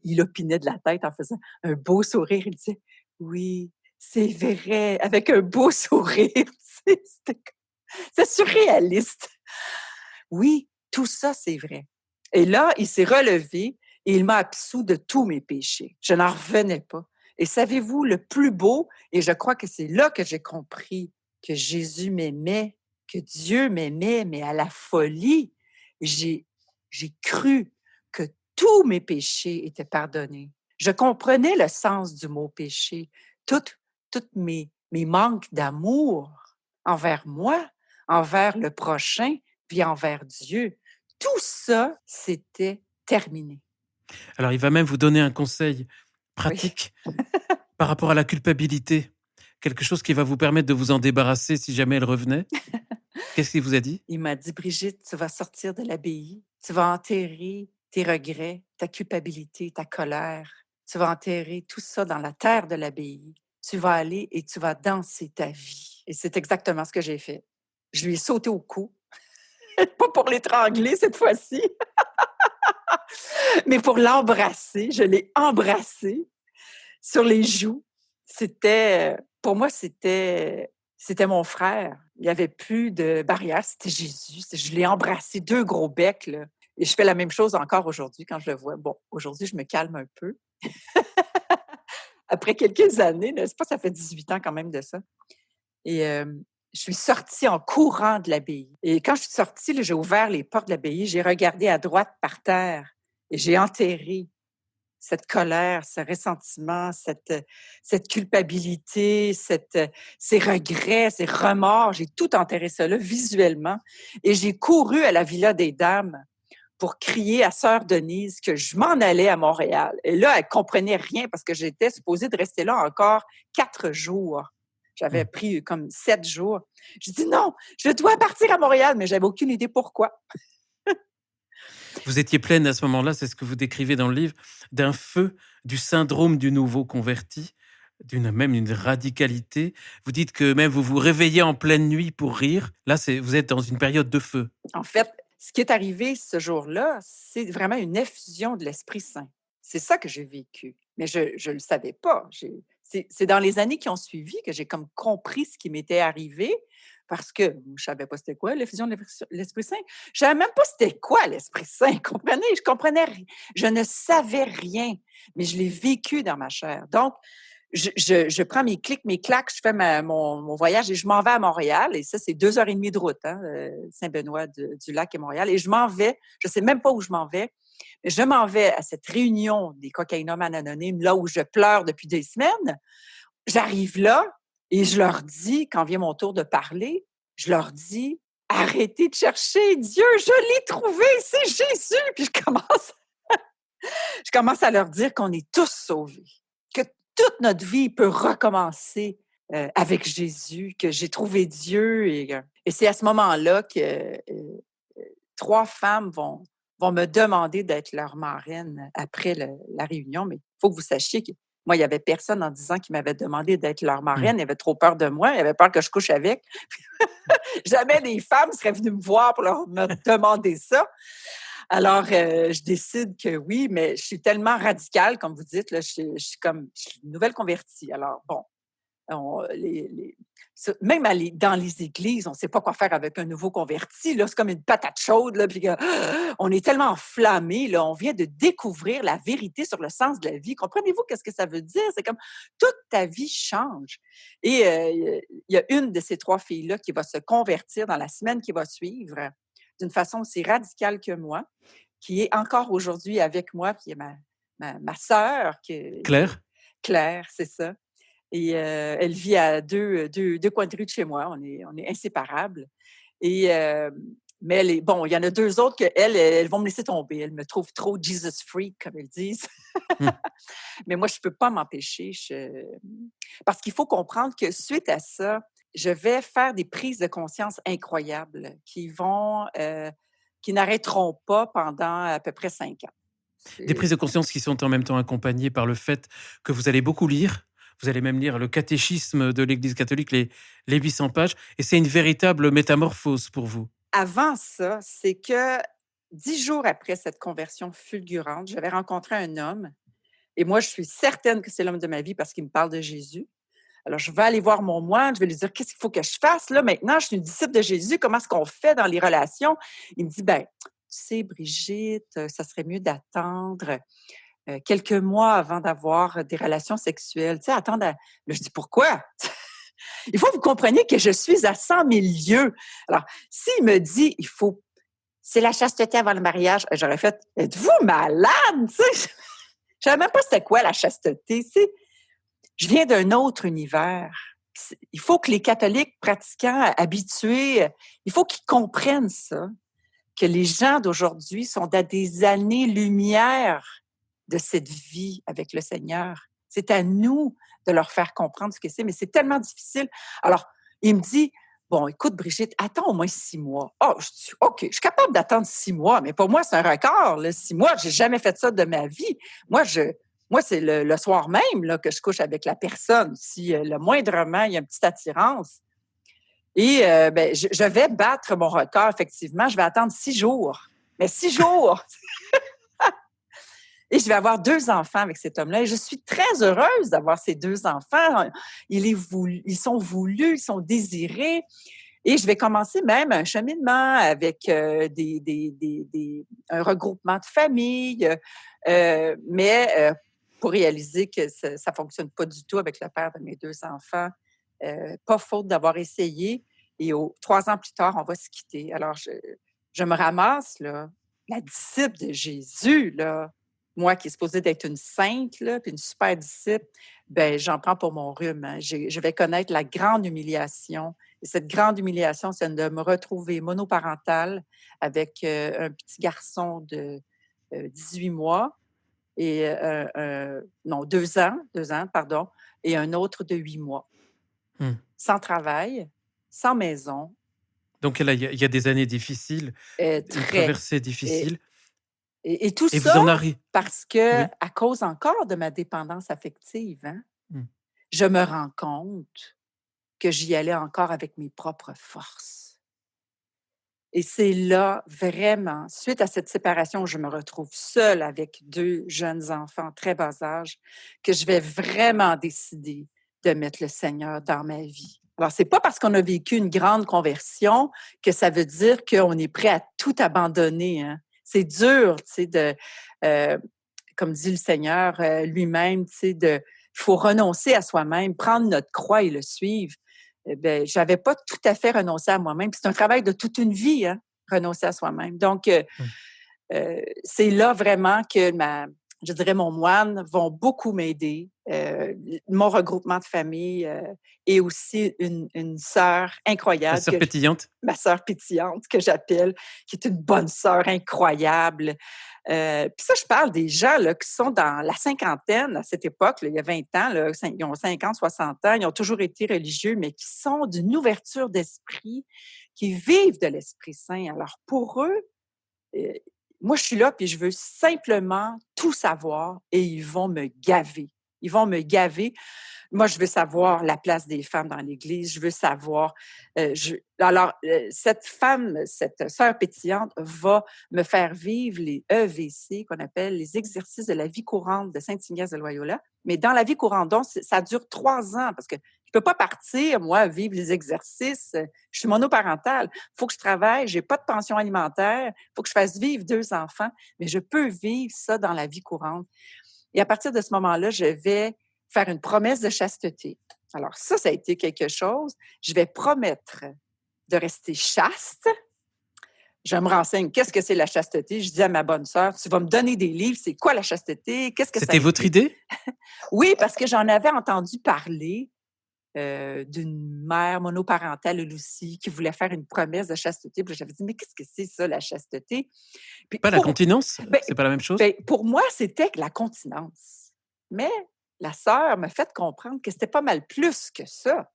S2: il opinait de la tête en faisant un beau sourire. Il disait: «Oui, c'est vrai», avec un beau sourire. Tu sais, c'était surréaliste. Oui, tout ça, c'est vrai. Et là, il s'est relevé et il m'a absous de tous mes péchés. Je n'en revenais pas. Et savez-vous, le plus beau, et je crois que c'est là que j'ai compris que Jésus m'aimait, que Dieu m'aimait, mais à la folie, j'ai, j'ai cru que tous mes péchés étaient pardonnés. Je comprenais le sens du mot péché, toutes mes manques d'amour envers moi, envers le prochain, puis envers Dieu. Tout ça, c'était terminé.
S1: Alors, il va même vous donner un conseil
S2: Oui.
S1: pratique par rapport à la culpabilité, quelque chose qui va vous permettre de vous en débarrasser si jamais elle revenait. Qu'est-ce qu'il vous a dit?
S2: Il m'a dit: «Brigitte, tu vas sortir de l'abbaye, tu vas enterrer tes regrets, ta culpabilité, ta colère. Tu vas enterrer tout ça dans la terre de l'abbaye. Tu vas aller et tu vas danser ta vie». Et c'est exactement ce que j'ai fait. Je lui ai sauté au cou, pas pour l'étrangler cette fois-ci, mais pour l'embrasser. Je l'ai embrassé sur les joues. C'était, pour moi, c'était mon frère. Il y avait plus de barrière, c'était Jésus. Je l'ai embrassé, 2 gros becs, là, et je fais la même chose encore aujourd'hui quand je le vois. Bon, aujourd'hui, je me calme un peu. Après quelques années, n'est-ce pas, ça fait 18 ans quand même de ça, et je suis sortie en courant de l'abbaye, et quand je suis sortie, là, j'ai ouvert les portes de l'abbaye, j'ai regardé à droite par terre et j'ai enterré cette colère, ce ressentiment, cette culpabilité, ces regrets, ces remords. J'ai tout enterré cela visuellement et j'ai couru à la Villa des Dames pour crier à sœur Denise que je m'en allais à Montréal. Et là, elle comprenait rien parce que j'étais supposée de rester là encore 4 jours. J'avais
S1: Mmh.
S2: pris comme 7 jours. Je dis non, je dois partir à Montréal, mais j'avais aucune idée pourquoi.
S1: Vous étiez pleine à ce moment-là, c'est ce que vous décrivez dans le livre, d'un feu, du syndrome du nouveau converti, même une radicalité. Vous dites que même vous vous réveillez en pleine nuit pour rire. Là, vous êtes dans une période de feu.
S2: En fait, ce qui est arrivé ce jour-là, c'est vraiment une effusion de l'Esprit Saint. C'est ça que j'ai vécu. Mais je le savais pas. C'est dans les années qui ont suivi que j'ai comme compris ce qui m'était arrivé parce que je savais pas c'était quoi l'effusion de l'Esprit Saint. Je savais même pas c'était quoi l'Esprit Saint, comprenez? Je comprenais rien. Je ne savais rien, mais je l'ai vécu dans ma chair. Donc, je prends mes clics, mes claques, je fais mon voyage et je m'en vais à Montréal. Et ça, c'est 2 heures et demie de route, hein, Saint-Benoît-du-Lac et Montréal. Et je m'en vais, je sais même pas où je m'en vais, mais je m'en vais à cette réunion des cocaïnomanes anonymes, là où je pleure depuis des semaines. J'arrive là et je leur dis, quand vient mon tour de parler, je leur dis, arrêtez de chercher Dieu, je l'ai trouvé, c'est Jésus. Puis je commence à leur dire qu'on est tous sauvés, que toute notre vie peut recommencer avec Jésus, que j'ai trouvé Dieu. Et c'est à ce moment-là que 3 femmes vont me demander d'être leur marraine après la réunion. Mais il faut que vous sachiez que moi, il n'y avait personne en 10 ans qui m'avait demandé d'être leur
S1: Mmh.
S2: marraine. Ils avaient trop peur de moi. Ils avaient peur que je couche avec. Jamais des femmes seraient venues me voir pour me demander ça. Alors, je décide que oui, mais je suis tellement radicale, comme vous dites, là, je suis une nouvelle convertie. Alors, bon, même dans les églises, on ne sait pas quoi faire avec un nouveau converti. Là, c'est comme une patate chaude. Là, puis on est tellement enflammé. Là, on vient de découvrir la vérité sur le sens de la vie. Comprenez-vous qu'est-ce que ça veut dire? C'est comme toute ta vie change. Et il y a une de ces 3 filles-là qui va se convertir dans la semaine qui va suivre d'une façon aussi radicale que moi, qui est encore aujourd'hui avec moi, qui est ma sœur,
S1: Claire?
S2: Claire, c'est ça. Et elle vit à deux coins de rue de chez moi. On est inséparables. Et Mais il y en a deux autres elles vont me laisser tomber. Elles me trouvent trop Jesus freak, comme elles disent.
S1: Mmh.
S2: Mais moi, je ne peux pas m'empêcher. Parce qu'il faut comprendre que suite à ça, je vais faire des prises de conscience incroyables qui n'arrêteront pas pendant à peu près 5 ans.
S1: Des prises de conscience qui sont en même temps accompagnées par le fait que vous allez beaucoup lire. Vous allez même lire le catéchisme de l'Église catholique, les 800 pages, et c'est une véritable métamorphose pour vous.
S2: Avant ça, c'est que 10 jours après cette conversion fulgurante, j'avais rencontré un homme et moi, je suis certaine que c'est l'homme de ma vie parce qu'il me parle de Jésus. Alors, je vais aller voir mon moine, je vais lui dire qu'est-ce qu'il faut que je fasse là maintenant, je suis une disciple de Jésus, comment est-ce qu'on fait dans les relations? Il me dit, tu sais, Brigitte, ça serait mieux d'attendre quelques mois avant d'avoir des relations sexuelles. Tu sais, attendre. Là, je dis, pourquoi? Il faut que vous compreniez que je suis à 100 000 lieues. Alors, s'il me dit, c'est la chasteté avant le mariage, j'aurais fait, êtes-vous malade? Tu sais, je ne savais même pas c'était quoi la chasteté. Tu sais. Je viens d'un autre univers. Il faut que les catholiques pratiquants, habitués, il faut qu'ils comprennent ça, que les gens d'aujourd'hui sont à des années-lumière de cette vie avec le Seigneur. C'est à nous de leur faire comprendre ce que c'est, mais c'est tellement difficile. Alors, il me dit, bon, écoute, Brigitte, attends au moins 6 mois. Oh, je dis, OK, je suis capable d'attendre 6 mois, mais pour moi, c'est un record, là, 6 mois. J'ai jamais fait ça de ma vie. Moi, c'est le soir même là, que je couche avec la personne. Si le moindrement, il y a une petite attirance. Et je vais battre mon record, effectivement. Je vais attendre 6 jours. Mais 6 jours! Et je vais avoir 2 enfants avec cet homme-là. Et je suis très heureuse d'avoir ces 2 enfants. Ils sont voulus, ils sont désirés. Et je vais commencer même un cheminement avec un regroupement de famille. Mais pour réaliser que ça ne fonctionne pas du tout avec le père de mes 2 enfants, pas faute d'avoir essayé. Et 3 ans plus tard, on va se quitter. Alors, je me ramasse, là, la disciple de Jésus, là, moi qui est supposée d'être une sainte, là, puis une super disciple, j'en prends pour mon rhume. Hein. Je vais connaître la grande humiliation. Et cette grande humiliation, c'est de me retrouver monoparentale avec un petit garçon de 18 mois, et 2 ans, pardon, et un autre de 8 mois. Sans travail, sans maison.
S1: Donc là, il y a des années difficiles, une traversée difficile.
S2: Et tout
S1: et
S2: ça
S1: vous en arrivez.
S2: parce que,
S1: Oui.
S2: à cause encore de ma dépendance affective, hein, je me rends compte que j'y allais encore avec mes propres forces. Et c'est là, vraiment, suite à cette séparation où je me retrouve seule avec 2 jeunes enfants très bas âge, que je vais vraiment décider de mettre le Seigneur dans ma vie. Alors, c'est pas parce qu'on a vécu une grande conversion que ça veut dire qu'on est prêt à tout abandonner. Hein. C'est dur, tu sais, comme dit le Seigneur lui-même, tu sais, il faut renoncer à soi-même, prendre notre croix et le suivre. Je n'avais pas tout à fait renoncé à moi-même. Puis c'est un travail de toute une vie, hein, renoncer à soi-même. Donc, c'est là vraiment que je dirais, mon moine vont beaucoup m'aider. Mon regroupement de famille et aussi une sœur incroyable.
S1: La sœur pétillante.
S2: Ma sœur pétillante, que j'appelle, qui est une bonne sœur incroyable. Puis ça, je parle des gens là, qui sont dans la cinquantaine à cette époque, là, il y a 20 ans, là, ils ont 50, 60 ans, ils ont toujours été religieux, mais qui sont d'une ouverture d'esprit, qui vivent de l'Esprit Saint. Alors, pour eux, moi, je suis là, puis je veux simplement tout savoir et ils vont me gaver. Ils vont me gaver. Moi, je veux savoir la place des femmes dans l'Église. Je veux savoir... cette femme, cette sœur pétillante, va me faire vivre les EVC, qu'on appelle les exercices de la vie courante de Saint-Ignace de Loyola. Mais dans la vie courante, donc, ça dure 3 ans, parce que je peux pas partir, moi, vivre les exercices. Je suis monoparentale. Il faut que je travaille. J'ai pas de pension alimentaire. Il faut que je fasse vivre 2 enfants. Mais je peux vivre ça dans la vie courante. Et à partir de ce moment-là, je vais faire une promesse de chasteté. Alors ça a été quelque chose. Je vais promettre de rester chaste. Je me renseigne, qu'est-ce que c'est la chasteté? Je dis à ma bonne sœur, tu vas me donner des livres, c'est quoi la chasteté? Qu'est-ce que
S1: C'était votre idée?
S2: Oui, parce que j'en avais entendu parler d'une mère monoparentale, elle aussi, qui voulait faire une promesse de chasteté. Puis j'avais dit, mais qu'est-ce que c'est ça, la chasteté? Puis
S1: Pas la continence?
S2: ben,
S1: C'est pas la même chose?
S2: pour moi, c'était la continence. Mais la sœur m'a fait comprendre que c'était pas mal plus que ça.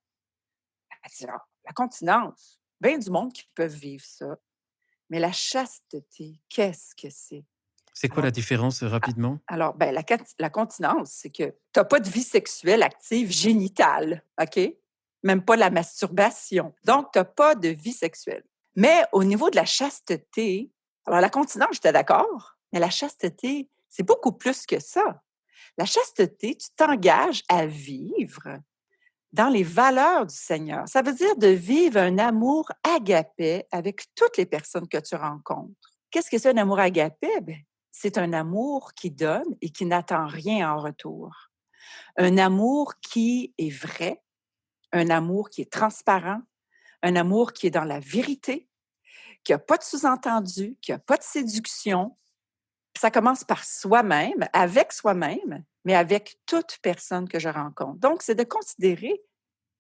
S2: Elle dit, ah, la continence, bien du monde qui peuvent vivre ça. Mais la chasteté, qu'est-ce que c'est?
S1: C'est quoi
S2: Alors,
S1: la différence, rapidement?
S2: alors ben, la continence, c'est que tu n'as pas de vie sexuelle active génitale, OK? Même pas la masturbation. Donc, tu n'as pas de vie sexuelle. Mais au niveau de la chasteté, alors la continence, j'étais d'accord, mais la chasteté, c'est beaucoup plus que ça. La chasteté, tu t'engages à vivre dans les valeurs du Seigneur. Ça veut dire de vivre un amour agapé avec toutes les personnes que tu rencontres. Qu'est-ce que c'est un amour agapé? Ben, c'est un amour qui donne et qui n'attend rien en retour. Un amour qui est vrai, un amour qui est transparent, un amour qui est dans la vérité, qui n'a pas de sous-entendu, qui n'a pas de séduction. Ça commence par soi-même, avec soi-même, mais avec toute personne que je rencontre. Donc, c'est de considérer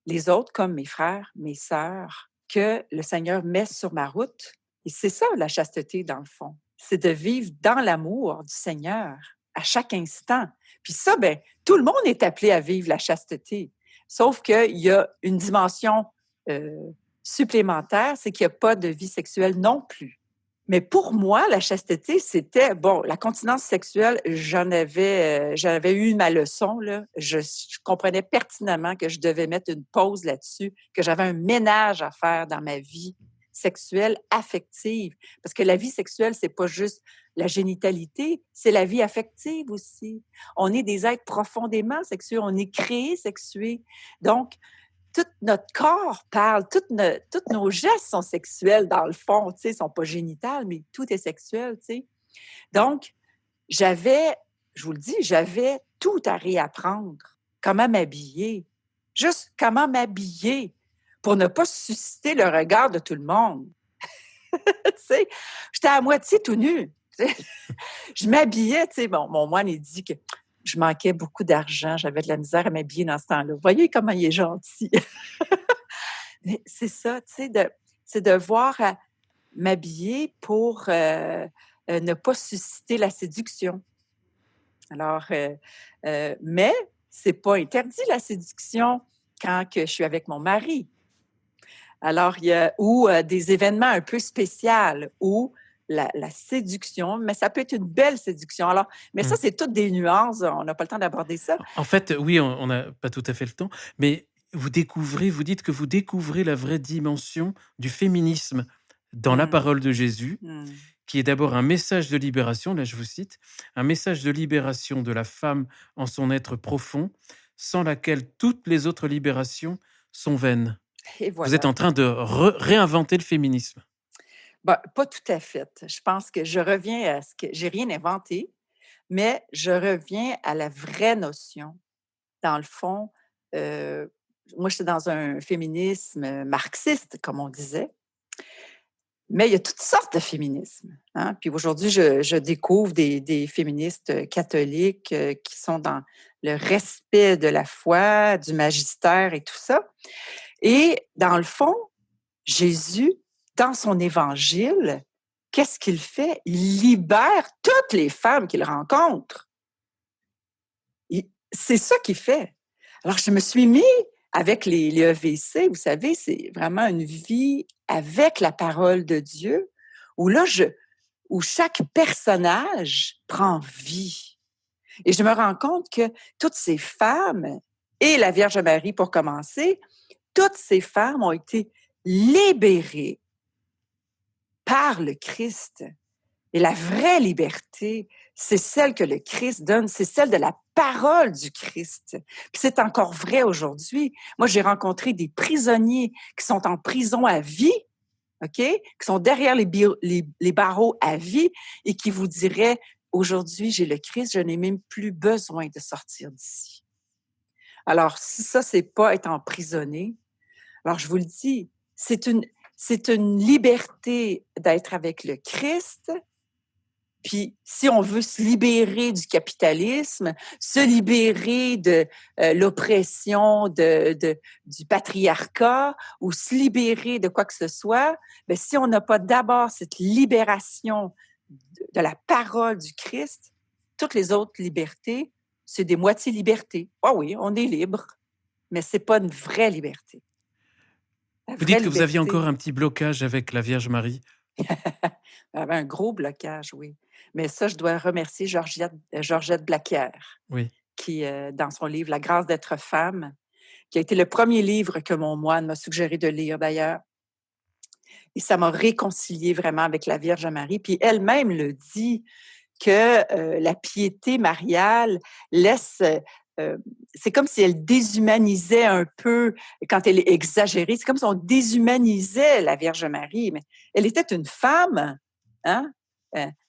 S2: les autres comme mes frères, mes sœurs, que le Seigneur met sur ma route. Et c'est ça, la chasteté, dans le fond. C'est de vivre dans l'amour du Seigneur à chaque instant. Puis ça, ben, tout le monde est appelé à vivre la chasteté. Sauf qu'il y a une dimension supplémentaire, c'est qu'il n'y a pas de vie sexuelle non plus. Mais pour moi, la chasteté, c'était, bon, la continence sexuelle, j'avais eu ma leçon, là. Je comprenais pertinemment que je devais mettre une pause là-dessus, que j'avais un ménage à faire dans ma vie sexuelle, affective. Parce que la vie sexuelle, c'est pas juste la génitalité, c'est la vie affective aussi. On est des êtres profondément sexués, on est créés sexués. Donc, tout notre corps parle, tous nos gestes sont sexuels dans le fond, tu sais, ils sont pas génitales, mais tout est sexuel, tu sais. Donc, je vous le dis, j'avais tout à réapprendre. Comment m'habiller, juste comment m'habiller pour ne pas susciter le regard de tout le monde. Tu sais, j'étais à moitié tout nu. Je m'habillais, tu sais, mon moine, il dit que je manquais beaucoup d'argent, j'avais de la misère à m'habiller dans ce temps-là. Vous voyez comment il est gentil. Mais c'est ça, tu sais, c'est de voir m'habiller pour ne pas susciter la séduction. Alors, mais c'est pas interdit la séduction quand que je suis avec mon mari. Alors, il y a ou des événements un peu spéciaux ou la séduction, mais ça peut être une belle séduction. Alors, mais ça, c'est toutes des nuances. On n'a pas le temps d'aborder ça.
S1: En fait, oui, on n'a pas tout à fait le temps, mais vous dites que vous découvrez la vraie dimension du féminisme dans la parole de Jésus, qui est d'abord un message de libération, là je vous cite, un message de libération de la femme en son être profond, sans laquelle toutes les autres libérations sont vaines.
S2: Et voilà.
S1: Vous êtes en train de réinventer le féminisme.
S2: Ben, pas tout à fait. Je pense que je reviens à ce que j'ai rien inventé, mais je reviens à la vraie notion. Dans le fond, moi, j'étais dans un féminisme marxiste, comme on disait, mais il y a toutes sortes de féminismes. Hein? Puis aujourd'hui, je découvre des féministes catholiques qui sont dans le respect de la foi, du magistère et tout ça. Et dans le fond, Jésus, dans son évangile, qu'est-ce qu'il fait? Il libère toutes les femmes qu'il rencontre. C'est ça qu'il fait. Alors, je me suis mis avec les EVC, vous savez, c'est vraiment une vie avec la parole de Dieu, où là, où chaque personnage prend vie. Et je me rends compte que toutes ces femmes, et la Vierge Marie pour commencer, toutes ces femmes ont été libérées par le Christ. Et la vraie liberté, c'est celle que le Christ donne, c'est celle de la parole du Christ. Puis c'est encore vrai aujourd'hui. Moi, j'ai rencontré des prisonniers qui sont en prison à vie, OK? Qui sont derrière les barreaux à vie et qui vous diraient, aujourd'hui, j'ai le Christ, je n'ai même plus besoin de sortir d'ici. Alors, si ça, c'est pas être emprisonné, alors je vous le dis, c'est une liberté d'être avec le Christ, Puis, si on veut se libérer du capitalisme, se libérer de l'oppression du patriarcat ou se libérer de quoi que ce soit, bien, si on n'a pas d'abord cette libération de la parole du Christ, toutes les autres libertés, c'est des moitiés libertés. Ah oui, on est libre, mais c'est pas une vraie liberté. La
S1: Vous
S2: vraie
S1: dites que vous aviez
S2: liberté,
S1: encore un petit blocage avec la Vierge Marie.
S2: il y avait un gros blocage, oui. Mais ça, je dois remercier Georgette Blacquière,
S1: Oui.
S2: qui, dans son livre « La grâce d'être femme », qui a été le premier livre que mon moine m'a suggéré de lire d'ailleurs. Et ça m'a réconciliée vraiment avec la Vierge Marie. Puis elle-même le dit que la piété mariale laisse... c'est comme si elle déshumanisait un peu, quand elle est exagérée, c'est comme si on déshumanisait la Vierge Marie. Mais elle était une femme, hein?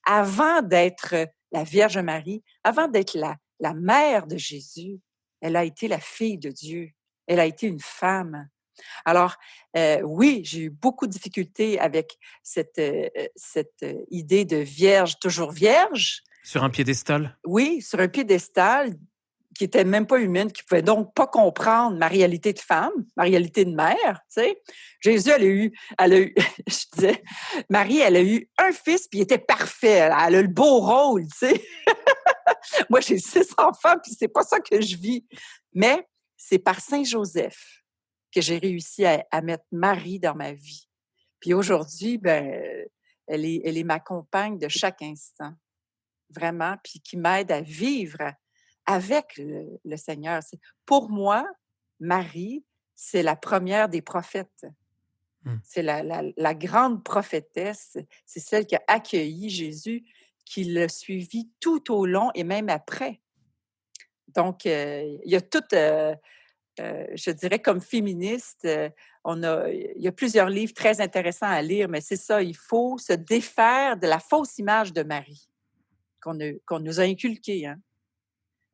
S2: Avant d'être la Vierge Marie, avant d'être la mère de Jésus, elle a été la fille de Dieu. Elle a été une femme. Alors, oui, j'ai eu beaucoup de difficultés avec cette idée de vierge, toujours vierge.
S1: Sur un piédestal?
S2: Oui, sur un piédestal qui était même pas humaine, qui pouvait donc pas comprendre ma réalité de femme, ma réalité de mère, tu sais. Jésus, elle a eu, je disais, Marie, elle a eu un fils, puis il était parfait. Elle a le beau rôle, tu sais. Moi, j'ai 6 enfants, puis c'est pas ça que je vis. Mais c'est par Saint-Joseph que j'ai réussi à mettre Marie dans ma vie. Puis aujourd'hui, ben, elle est ma compagne de chaque instant, vraiment, puis qui m'aide à vivre avec le Seigneur. Pour moi, Marie, c'est la première des prophètes. C'est la grande prophétesse, c'est celle qui a accueilli Jésus, qui l'a suivi tout au long et même après. Donc, il y a tout, je dirais, comme féministe, il y a plusieurs livres très intéressants à lire, mais c'est ça, il faut se défaire de la fausse image de Marie qu'on nous a inculquée, hein,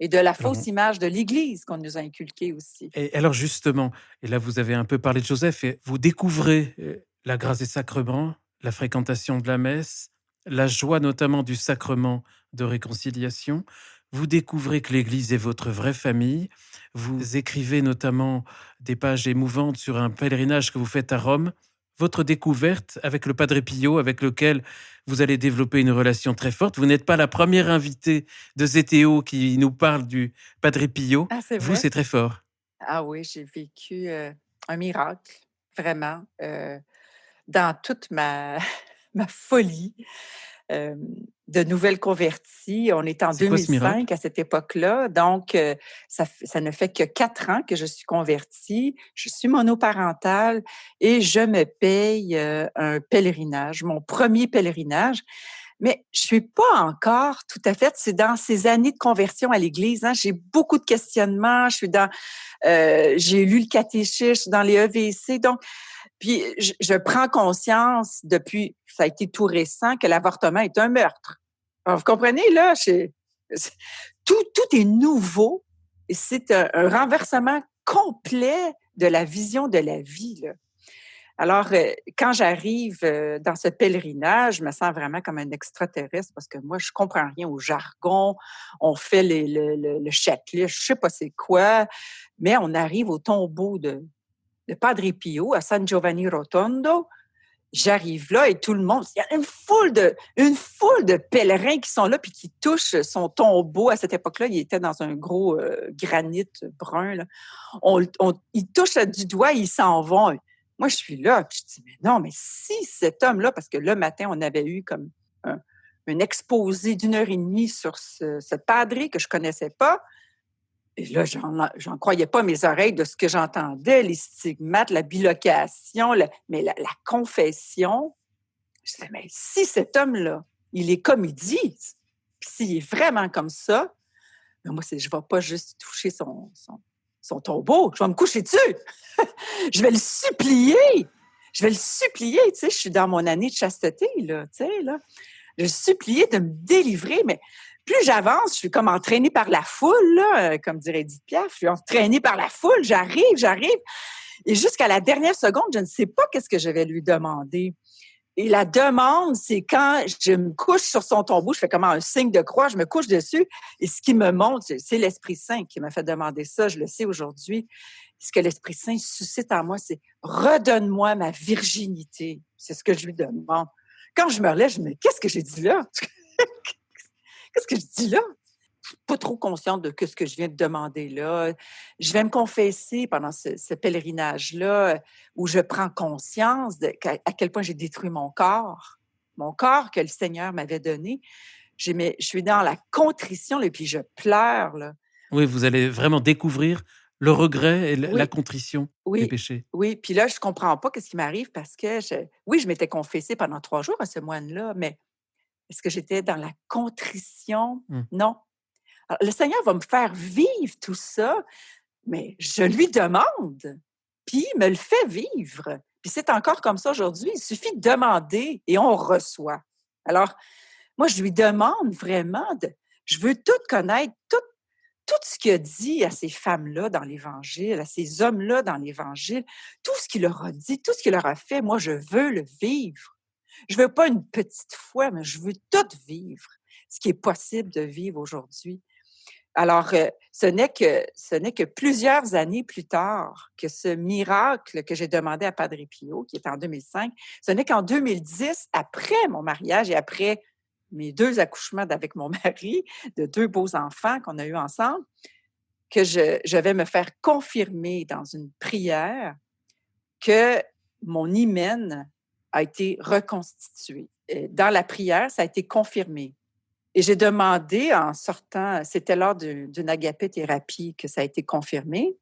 S2: et de la
S1: Alors,
S2: fausse image de l'Église qu'on nous a inculquée aussi.
S1: et alors justement, et là vous avez un peu parlé de Joseph, et vous découvrez la grâce des sacrements, la fréquentation de la messe, la joie notamment du sacrement de réconciliation. Vous découvrez que l'Église est votre vraie famille. Vous écrivez notamment des pages émouvantes sur un pèlerinage que vous faites à Rome. Votre découverte avec le Padre Pio, avec lequel vous allez développer une relation très forte. Vous n'êtes pas la première invitée de ZTO qui nous parle du Padre Pio.
S2: Ah, c'est
S1: Vous,
S2: vrai?
S1: c'est très fort.
S2: Ah oui, j'ai vécu un miracle, vraiment, dans toute ma, ma folie euh, de nouvelles converties. On est en
S1: C'est quoi ce miracle?
S2: 2005 à cette époque-là, donc ça ne fait que 4 ans que je suis convertie. Je suis monoparentale et je me paye un pèlerinage, mon premier pèlerinage. Mais je suis pas encore tout à fait. C'est dans ces années de conversion à l'Église. Hein, j'ai beaucoup de questionnements. J'ai lu le catéchisme, je suis dans les EVC. Donc, puis je prends conscience depuis, ça a été tout récent, que l'avortement est un meurtre. Alors, vous comprenez là, tout est nouveau et c'est un renversement complet de la vision de la vie là. Alors, quand j'arrive dans ce pèlerinage, je me sens vraiment comme un extraterrestre parce que moi, je comprends rien au jargon. On fait le checklist, je sais pas c'est quoi, mais on arrive au tombeau de Padre Pio à San Giovanni Rotondo. J'arrive là et tout le monde, il y a une foule de pèlerins qui sont là puis qui touchent son tombeau. À cette époque-là, il était dans un gros granit brun. Là. Ils touchent du doigt, ils s'en vont. Moi, je suis là, puis je dis, mais non, mais si cet homme-là, parce que le matin, on avait eu comme un exposé d'1 heure et demie sur ce padre que je connaissais pas. Et là, j'en croyais pas mes oreilles de ce que j'entendais, les stigmates, la bilocation, mais la confession. Je disais, mais si cet homme-là, il est comme il dit, puis s'il est vraiment comme ça, mais moi, je ne vais pas juste toucher son tombeau, je vais me coucher dessus. Je vais le supplier. Je vais le supplier, tu sais, je suis dans mon année de chasteté, là, tu sais, là. Je vais supplier de me délivrer, mais plus j'avance, je suis comme entraînée par la foule, là, comme dirait Edith Piaf, je suis entraînée par la foule, j'arrive, et jusqu'à la dernière seconde, je ne sais pas qu'est-ce que je vais lui demander. Et la demande, c'est quand je me couche sur son tombeau, je fais comme un signe de croix, je me couche dessus, et ce qui me montre, c'est l'Esprit Saint qui m'a fait demander ça, je le sais aujourd'hui. Ce que l'Esprit Saint suscite en moi, c'est « redonne-moi ma virginité ». C'est ce que je lui demande. Quand je me relève, je me dis « qu'est-ce que j'ai dit là? Qu'est-ce que je dis là? » Pas trop consciente de ce que je viens de demander là. Je vais me confesser pendant ce pèlerinage-là où je prends conscience à quel point j'ai détruit mon corps que le Seigneur m'avait donné. Je suis dans la contrition et puis je pleure. Là.
S1: Oui, vous allez vraiment découvrir le regret et la
S2: Oui,
S1: contrition des
S2: oui,
S1: péchés.
S2: oui. Puis là, je comprends pas ce qui m'arrive parce que, oui, je m'étais confessée pendant 3 jours à ce moine-là, mais est-ce que j'étais dans la contrition?
S1: Mmh.
S2: Non. Alors, le Seigneur va me faire vivre tout ça, mais je lui demande, puis il me le fait vivre. Puis c'est encore comme ça aujourd'hui. Il suffit de demander et on reçoit. Alors, moi, je lui demande vraiment je veux tout connaître, tout ce qu'il a dit à ces femmes-là dans l'Évangile, à ces hommes-là dans l'Évangile, tout ce qu'il leur a dit, tout ce qu'il leur a fait, moi, je veux le vivre. Je veux pas une petite foi, mais je veux tout vivre, ce qui est possible de vivre aujourd'hui. Alors, ce n'est que plusieurs années plus tard que ce miracle que j'ai demandé à Padre Pio, qui est en 2005, ce n'est qu'en 2010, après mon mariage et après mes 2 accouchements avec mon mari, de 2 beaux enfants qu'on a eus ensemble, que je vais me faire confirmer dans une prière que mon hymen a été reconstitué. Dans la prière, ça a été confirmé. Et j'ai demandé en sortant, c'était lors d'une agapé-thérapie que ça a été confirmé.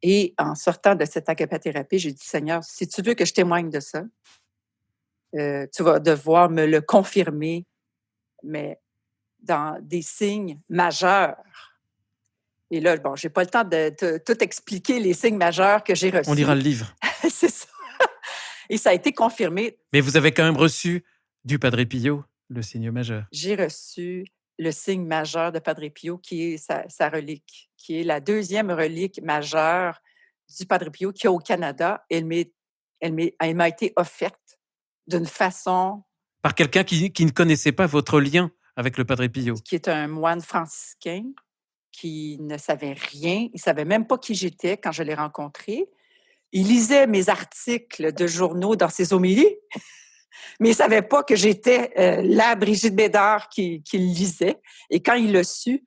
S2: Et en sortant de cette agapé-thérapie, j'ai dit, Seigneur, si tu veux que je témoigne de ça, tu vas devoir me le confirmer, mais dans des signes majeurs. Et là, bon, j'ai pas le temps de tout expliquer les signes majeurs que j'ai
S1: On lira
S2: reçus.
S1: le livre.
S2: C'est ça. Et ça a été confirmé.
S1: Mais vous avez quand même reçu du Padre Pio le signe majeur.
S2: J'ai reçu le signe majeur de Padre Pio, qui est sa relique, qui est la 2e relique majeure du Padre Pio qu'il y a au Canada. Elle m'a été offerte d'une façon
S1: Par quelqu'un qui ne connaissait pas votre lien avec le Padre Pio.
S2: qui est un moine franciscain qui ne savait rien. Il ne savait même pas qui j'étais quand je l'ai rencontré. Il lisait mes articles de journaux dans ses homélies, mais il ne savait pas que j'étais la Brigitte Bédard qui le lisait. Et quand il l'a su,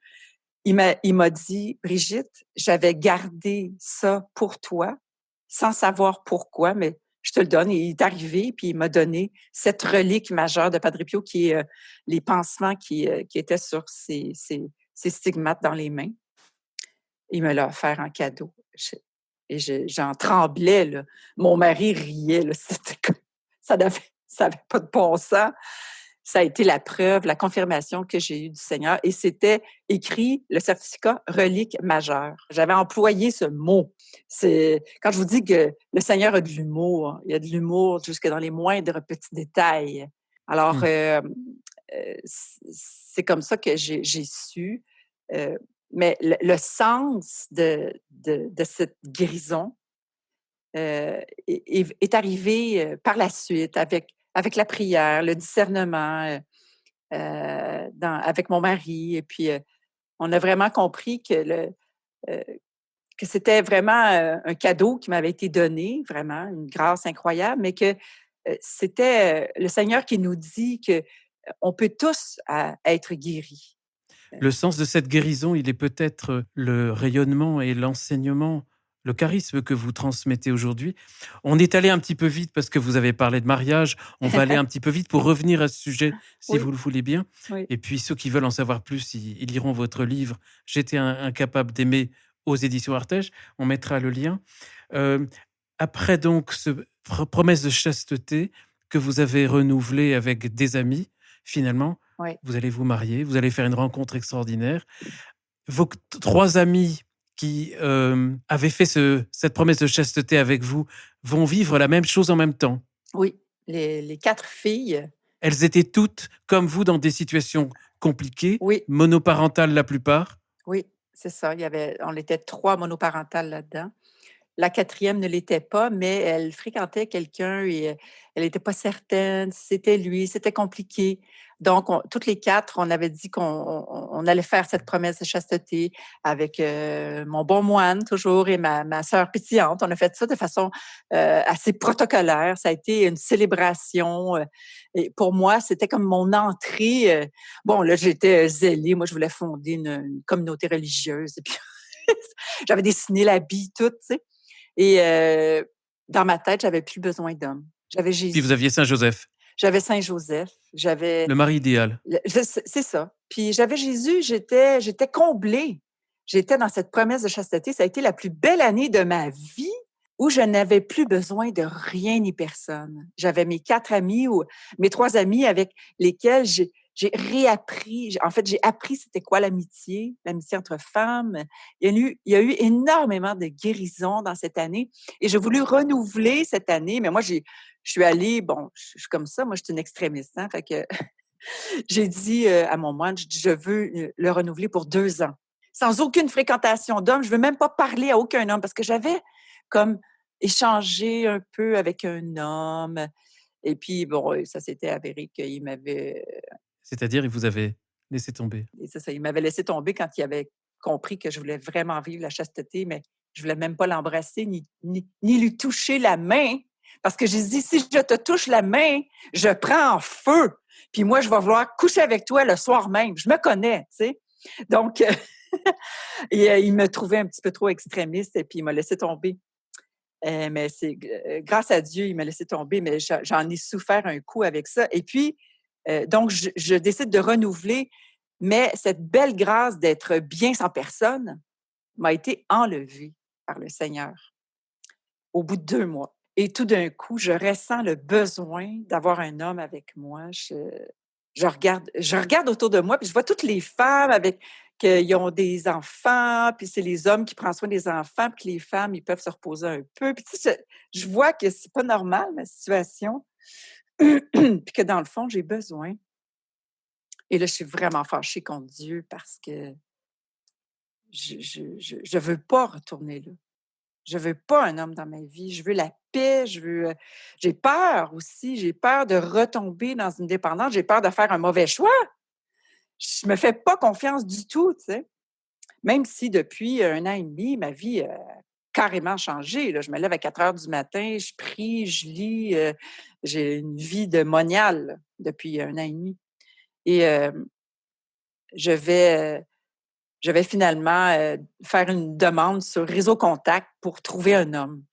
S2: il m'a dit, Brigitte, j'avais gardé ça pour toi, sans savoir pourquoi, mais je te le donne. Et il est arrivé, puis il m'a donné cette relique majeure de Padre Pio, qui est les pansements qui étaient sur ses stigmates dans les mains. Il me l'a offert en cadeau. J'en tremblais, là. Mon mari riait, là. C'était comme, ça n'avait pas de bon sens. Ça a été la preuve, la confirmation que j'ai eue du Seigneur. Et c'était écrit, le certificat relique majeure. J'avais employé ce mot. Quand je vous dis que le Seigneur a de l'humour, il y a de l'humour jusque dans les moindres petits détails. Alors, c'est comme ça que j'ai su. Mais le sens de cette guérison est arrivé par la suite avec la prière, le discernement, avec mon mari. Et puis, on a vraiment compris que c'était vraiment un cadeau qui m'avait été donné, vraiment, une grâce incroyable, mais que c'était le Seigneur qui nous dit qu'on peut tous être guéris.
S1: Le sens de cette guérison, il est peut-être le rayonnement et l'enseignement, le charisme que vous transmettez aujourd'hui. On est allé un petit peu vite parce que vous avez parlé de mariage. On va aller un petit peu vite pour revenir à ce sujet, si
S2: Oui.
S1: vous le voulez bien.
S2: Oui.
S1: Et puis, ceux qui veulent en savoir plus, ils liront votre livre « J'étais incapable d'aimer » aux éditions Artege. On mettra le lien. Après donc ce promesse de chasteté que vous avez renouvelée avec des amis, finalement,
S2: Oui.
S1: vous allez vous marier, vous allez faire une rencontre extraordinaire. Vos 3 amis qui avaient fait cette promesse de chasteté avec vous vont vivre la même chose en même temps.
S2: Oui, les 4 filles.
S1: Elles étaient toutes, comme vous, dans des situations compliquées,
S2: Oui,
S1: monoparentales la plupart.
S2: oui, c'est ça. On était 3 monoparentales là-dedans. La 4e ne l'était pas, mais elle fréquentait quelqu'un et Elle n'était pas certaine si c'était lui, c'était compliqué. Donc, toutes les quatre, on avait dit qu'on allait faire cette promesse de chasteté avec mon bon moine, toujours, et ma sœur pétillante. On a fait ça de façon assez protocolaire. Ça a été une célébration. Et pour moi, c'était comme mon entrée. Bon, là, j'étais zélée. Moi, je voulais fonder une communauté religieuse. Et puis, j'avais dessiné l'habit, tout, tu sais. Et dans ma tête, j'avais plus besoin d'hommes. J'avais
S1: Puis vous
S2: Jésus.
S1: aviez Saint Joseph,
S2: J'avais Saint-Joseph, j'avais
S1: le mari idéal.
S2: c'est ça. Puis j'avais Jésus, j'étais comblée. J'étais dans cette promesse de chasteté. Ça a été la plus belle année de ma vie où je n'avais plus besoin de rien ni personne. J'avais mes 4 amis ou mes 3 amis avec lesquels j'ai réappris. En fait, j'ai appris c'était quoi l'amitié entre femmes. Il y a eu énormément de guérison dans cette année et j'ai voulu renouveler cette année, mais moi, je suis allée, bon, je suis comme ça, moi, je suis une extrémiste, hein, fait que j'ai dit à mon moine, je veux le renouveler pour 2 ans, sans aucune fréquentation d'hommes. Je veux même pas parler à aucun homme parce que j'avais comme échangé un peu avec un homme. Et puis, bon, ça s'était avéré qu'il m'avait,
S1: C'est-à-dire, il vous avait laissé tomber.
S2: c'est ça, il m'avait laissé tomber quand il avait compris que je voulais vraiment vivre la chasteté, mais je voulais même pas l'embrasser ni lui toucher la main. Parce que j'ai dit, si je te touche la main, je prends en feu. Puis moi, je vais vouloir coucher avec toi le soir même. Je me connais, tu sais. Donc, il me trouvait un petit peu trop extrémiste et puis il m'a laissé tomber. Mais c'est grâce à Dieu, il m'a laissé tomber, mais j'en ai souffert un coup avec ça. Et puis, donc, je décide de renouveler, mais cette belle grâce d'être bien sans personne m'a été enlevée par le Seigneur au bout de 2 mois. Et tout d'un coup, je ressens le besoin d'avoir un homme avec moi. Je regarde autour de moi, puis je vois toutes les femmes avec qui ont des enfants, puis c'est les hommes qui prennent soin des enfants, puis les femmes, ils peuvent se reposer un peu. Puis tu sais, je vois que c'est pas normal, ma situation, puis que dans le fond, j'ai besoin. Et là, je suis vraiment fâchée contre Dieu parce que je veux pas retourner là. Je veux pas un homme dans ma vie. Je veux la paix. J'ai peur aussi. J'ai peur de retomber dans une dépendance. J'ai peur de faire un mauvais choix. Je me fais pas confiance du tout, tu sais. Même si depuis 1 an et demi, ma vie a carrément changé, là. Je me lève à 4 heures du matin, je prie, je lis. J'ai une vie de moniale depuis 1 an et demi. Et je vais je vais finalement faire une demande sur Réseau Contact pour trouver un homme.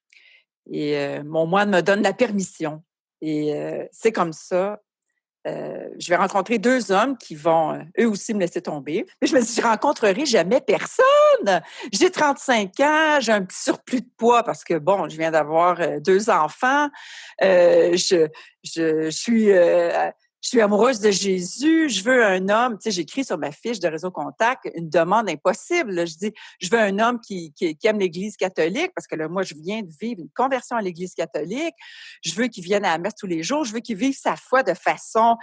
S2: Et mon moine me donne la permission. Et c'est comme ça. Je vais rencontrer 2 hommes qui vont eux aussi me laisser tomber. Mais je me dis, je rencontrerai jamais personne. J'ai 35 ans, j'ai un petit surplus de poids parce que, bon, je viens d'avoir 2 enfants. Je suis je suis amoureuse de Jésus, je veux un homme, tu sais, j'écris sur ma fiche de Réseau Contact une demande impossible. Là. Je dis, je veux un homme qui aime l'Église catholique, parce que là, moi, je viens de vivre une conversion à l'Église catholique. Je veux qu'il vienne à la messe tous les jours. Je veux qu'il vive sa foi de façon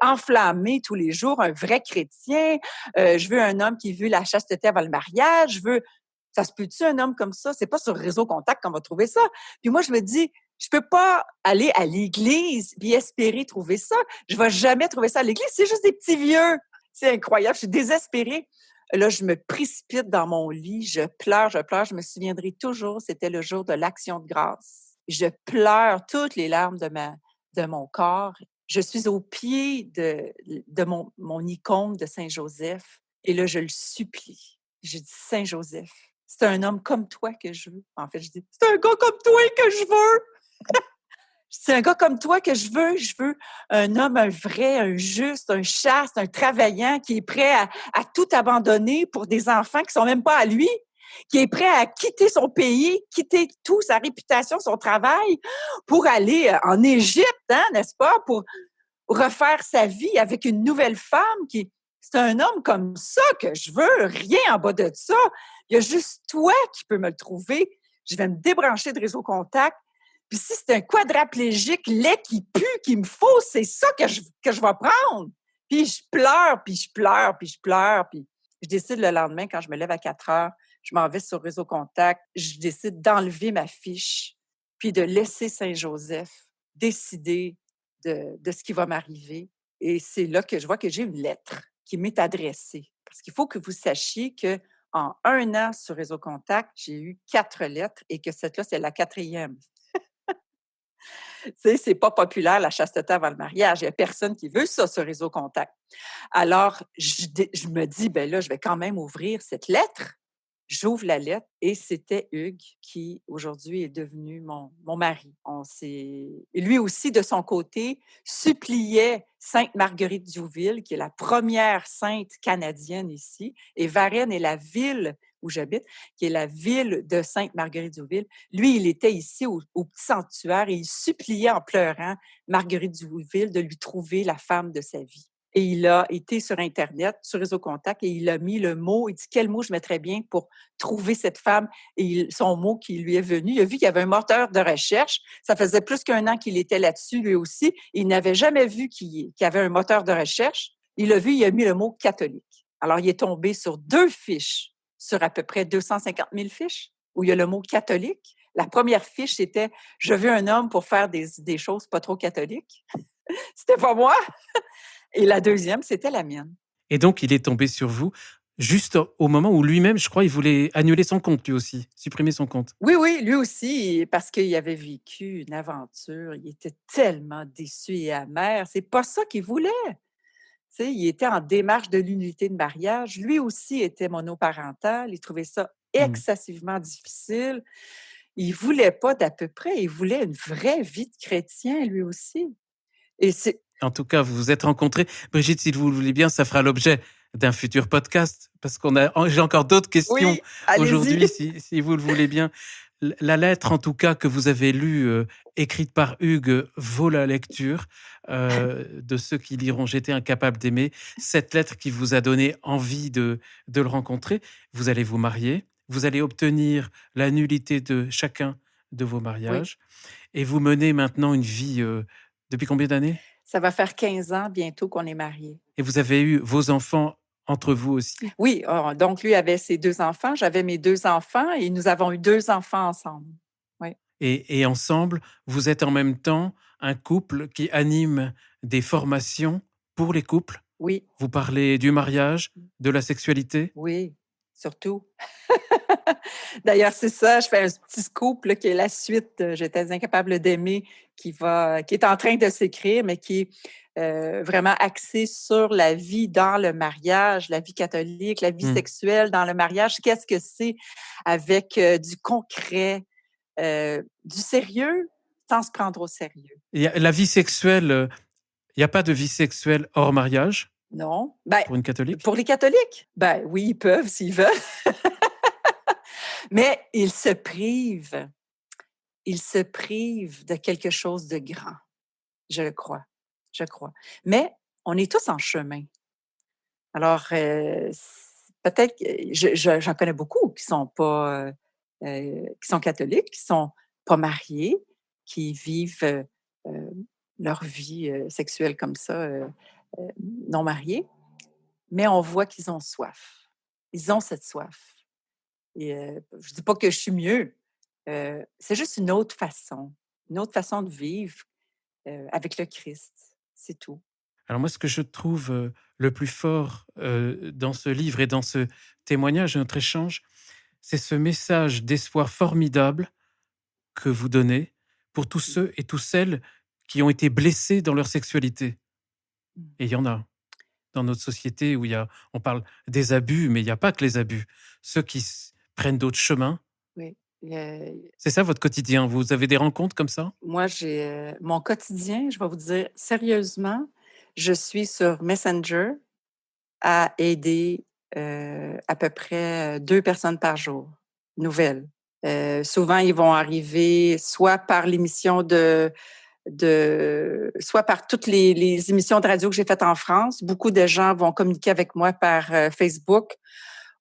S2: enflammée tous les jours, un vrai chrétien. Je veux un homme qui veut la chasteté avant le mariage. Je veux... Ça se peut-tu, un homme comme ça? C'est pas sur Réseau Contact qu'on va trouver ça. Puis moi, je me dis, je peux pas aller à l'église puis espérer trouver ça. Je vais jamais trouver ça à l'église. C'est juste des petits vieux. C'est incroyable. Je suis désespérée. Là, je me précipite dans mon lit. Je pleure, je pleure. Je me souviendrai toujours, c'était le jour de l'Action de grâce. Je pleure toutes les larmes de mon corps. Je suis au pied de mon icône de Saint-Joseph. Et là, je le supplie. Je dis, Saint-Joseph, c'est un homme comme toi que je veux. En fait, je dis, c'est un gars comme toi que je veux. C'est un gars comme toi que je veux. Je veux un homme, un vrai, un juste, un chaste, un travaillant qui est prêt à tout abandonner pour des enfants qui sont même pas à lui, qui est prêt à quitter son pays, quitter tout, sa réputation, son travail, pour aller en Égypte, hein, n'est-ce pas, pour refaire sa vie avec une nouvelle femme qui... C'est un homme comme ça que je veux, rien en bas de ça. Il y a juste toi qui peux me le trouver. Je vais me débrancher de Réseau Contact. Puis si c'est un quadraplégique laid qui pue qu'il me faut, c'est ça que je vais prendre. Puis je pleure, puis je pleure, puis je pleure. Puis je décide le lendemain, quand je me lève à 4 heures, je m'en vais sur Réseau Contact. Je décide d'enlever ma fiche, puis de laisser Saint-Joseph décider de ce qui va m'arriver. Et c'est là que je vois que j'ai une lettre qui m'est adressée. Parce qu'il faut que vous sachiez qu'en 1 an sur Réseau Contact, j'ai eu 4 lettres et que cette-là, c'est la 4e. Tu sais, c'est pas populaire, la chasteté avant le mariage. Il y a personne qui veut ça sur Réseau Contact. Alors, je me dis, ben là, je vais quand même ouvrir cette lettre. J'ouvre la lettre et c'était Hugues qui, aujourd'hui, est devenu mon mari. Lui aussi, de son côté, suppliait Sainte Marguerite Diouville, qui est la première sainte canadienne ici, et Varennes est la ville où j'habite, qui est la ville de Sainte Marguerite Diouville. Lui, il était ici au petit sanctuaire et il suppliait en pleurant Marguerite Diouville de lui trouver la femme de sa vie. Et il a été sur Internet, sur Réseau Contact, et il a mis le mot, il dit quel mot je mettrais bien pour trouver cette femme. Et son mot qui lui est venu, il a vu qu'il y avait un moteur de recherche. Ça faisait plus qu'1 an qu'il était là-dessus, lui aussi. Il n'avait jamais vu qu'il y avait un moteur de recherche. Il a vu, il a mis le mot catholique. Alors, il est tombé sur 2 fiches, sur à peu près 250 000 fiches, où il y a le mot catholique. La première fiche, c'était « Je veux un homme pour faire des choses pas trop catholiques ». C'était pas moi. Et la 2e, c'était la mienne.
S1: Et donc, il est tombé sur vous juste au moment où lui-même, je crois, il voulait annuler son compte, lui aussi, supprimer son compte.
S2: Oui, oui, lui aussi, parce qu'il avait vécu une aventure. Il était tellement déçu et amer. C'est pas ça qu'il voulait. Tu sais, il était en démarche de l'unité de mariage. Lui aussi était monoparental. Il trouvait ça
S1: Mmh.
S2: excessivement difficile. Il voulait pas d'à peu près. Il voulait une vraie vie de chrétien, lui aussi. Et c'est
S1: En tout cas, vous vous êtes rencontrés. Brigitte, si vous le voulez bien, ça fera l'objet d'un futur podcast parce j'ai encore d'autres questions
S2: oui, allez-y.
S1: aujourd'hui, si vous le voulez bien. La lettre, en tout cas, que vous avez lue, écrite par Hugues, vaut la lecture de ceux qui liront J'étais incapable d'aimer. Cette lettre qui vous a donné envie de le rencontrer. Vous allez vous marier. Vous allez obtenir la nullité de chacun de vos
S2: Oui.
S1: mariages. Et vous menez maintenant une vie depuis combien d'années?
S2: Ça va faire 15 ans bientôt qu'on est mariés.
S1: Et vous avez eu vos enfants entre vous aussi?
S2: Oui, donc lui avait ses 2 enfants, j'avais mes 2 enfants et nous avons eu 2 enfants ensemble. Oui,
S1: Et ensemble, vous êtes en même temps un couple qui anime des formations pour les couples?
S2: oui,
S1: Vous parlez du mariage, de la sexualité?
S2: oui, surtout. D'ailleurs, c'est ça, je fais un petit scoop là, qui est la suite de J'étais incapable d'aimer, qui est en train de s'écrire, mais qui est vraiment axé sur la vie dans le mariage, la vie catholique, la vie
S1: Mmh.
S2: sexuelle dans le mariage. Qu'est-ce que c'est avec du concret, du sérieux sans se prendre au sérieux.
S1: Il y a la vie sexuelle, il y a pas de vie sexuelle hors mariage
S2: Non? Ben,
S1: pour une catholique?
S2: pour les catholiques? Ben oui, ils peuvent s'ils veulent, mais ils se privent de quelque chose de grand, je le crois, je crois. Mais on est tous en chemin. Alors, peut-être que j'en connais beaucoup qui sont pas, qui sont catholiques, qui sont pas mariés, qui vivent, leur vie, sexuelle comme ça, heu, non mariés, mais on voit qu'ils ont soif. Ils ont cette soif et je dis pas que je suis mieux, c'est juste une autre façon de vivre, avec le Christ, c'est tout.
S1: Alors moi, ce que je trouve, le plus fort, dans ce livre et dans ce témoignage, notre échange, c'est ce message d'espoir formidable que vous donnez pour tous ceux et toutes celles qui ont été blessés dans leur sexualité.
S2: Mmh.
S1: Et il y en a dans notre société où on parle des abus, mais il y a pas que les abus. Ceux qui prennent d'autres chemins.
S2: Oui,
S1: C'est ça votre quotidien? Vous avez des rencontres comme ça?
S2: moi, j'ai, mon quotidien, je vais vous dire sérieusement, je suis sur Messenger à aider, à peu près, 2 personnes par jour, nouvelles. Souvent, ils vont arriver soit par l'émission soit par toutes les émissions de radio que j'ai faites en France. Beaucoup de gens vont communiquer avec moi par, Facebook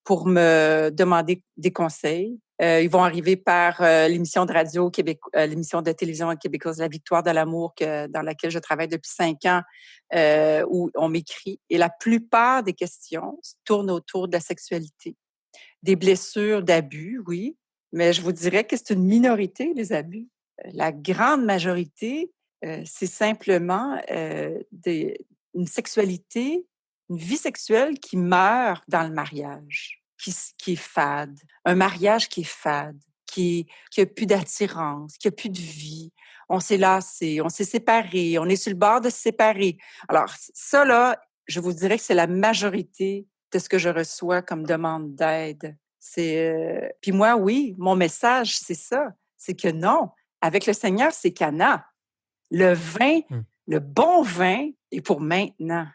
S2: pour me demander des conseils. Ils vont arriver par, l'émission de radio l'émission de télévision québécoise La Victoire de l'amour dans laquelle je travaille depuis 5 ans, où on m'écrit et la plupart des questions tournent autour de la sexualité. Des blessures d'abus, oui, mais je vous dirais que c'est une minorité, les abus. La grande majorité, C'est simplement une sexualité, une vie sexuelle qui meurt dans le mariage, qui est fade. Un mariage qui est fade, qui a plus d'attirance, qui a plus de vie. On s'est lassé, on s'est séparés, on est sur le bord de se séparer. Alors ça, là, je vous dirais que c'est la majorité de ce que je reçois comme demande d'aide. Puis moi, oui, mon message, c'est ça. C'est que non, avec le Seigneur, c'est Cana. Le vin, le bon vin est pour maintenant.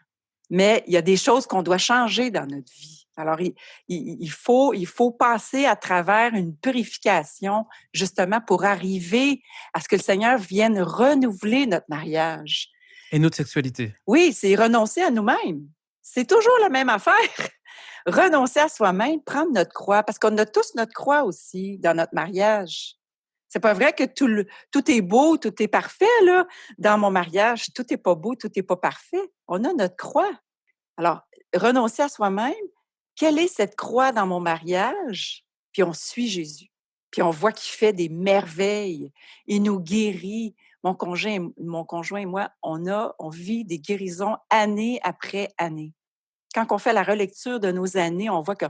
S2: Mais il y a des choses qu'on doit changer dans notre vie. Alors, il faut passer à travers une purification, justement, pour arriver à ce que le Seigneur vienne renouveler notre mariage.
S1: Et notre sexualité.
S2: Oui, c'est renoncer à nous-mêmes. C'est toujours la même affaire. Renoncer à soi-même, prendre notre croix, parce qu'on a tous notre croix aussi dans notre mariage. C'est pas vrai que tout est beau, tout est parfait, là. Dans mon mariage, tout est pas beau, tout est pas parfait. On a notre croix. Alors, renoncer à soi-même, quelle est cette croix dans mon mariage? Puis on suit Jésus. Puis on voit qu'il fait des merveilles. Il nous guérit. Mon conjoint et moi, on vit des guérisons année après année. Quand on fait la relecture de nos années, on voit que,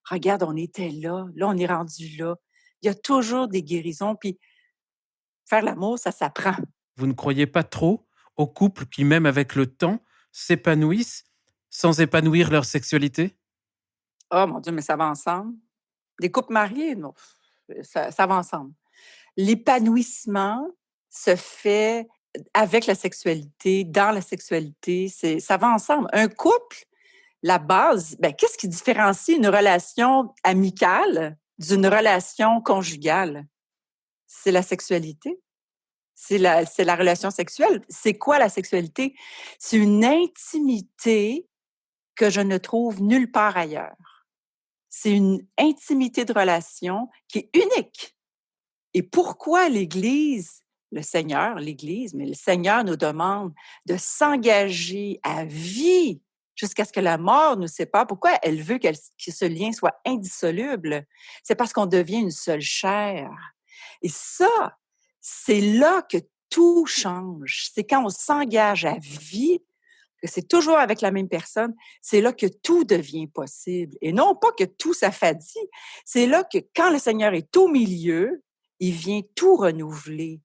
S2: regarde, on était là, là, on est rendu là. Il y a toujours des guérisons, puis faire l'amour, ça s'apprend.
S1: Vous ne croyez pas trop aux couples qui, même avec le temps, s'épanouissent sans épanouir leur sexualité?
S2: Oh mon Dieu, mais ça va ensemble. Des couples mariés, non, ça va ensemble. L'épanouissement se fait avec la sexualité, dans la sexualité, ça va ensemble. Un couple, la base, qu'est-ce qui différencie une relation amicale d'une relation conjugale? C'est la sexualité. C'est la relation sexuelle. C'est quoi la sexualité? C'est une intimité que je ne trouve nulle part ailleurs. C'est une intimité de relation qui est unique. Et pourquoi l'Église, le Seigneur, l'Église, mais le Seigneur nous demande de s'engager à vie jusqu'à ce que la mort nous sépare? Pourquoi elle veut que ce lien soit indissoluble? C'est parce qu'on devient une seule chair. Et ça, c'est là que tout change. C'est quand on s'engage à vie, que c'est toujours avec la même personne, c'est là que tout devient possible. Et non pas que tout s'affadit, c'est là que quand le Seigneur est au milieu, il vient tout renouveler.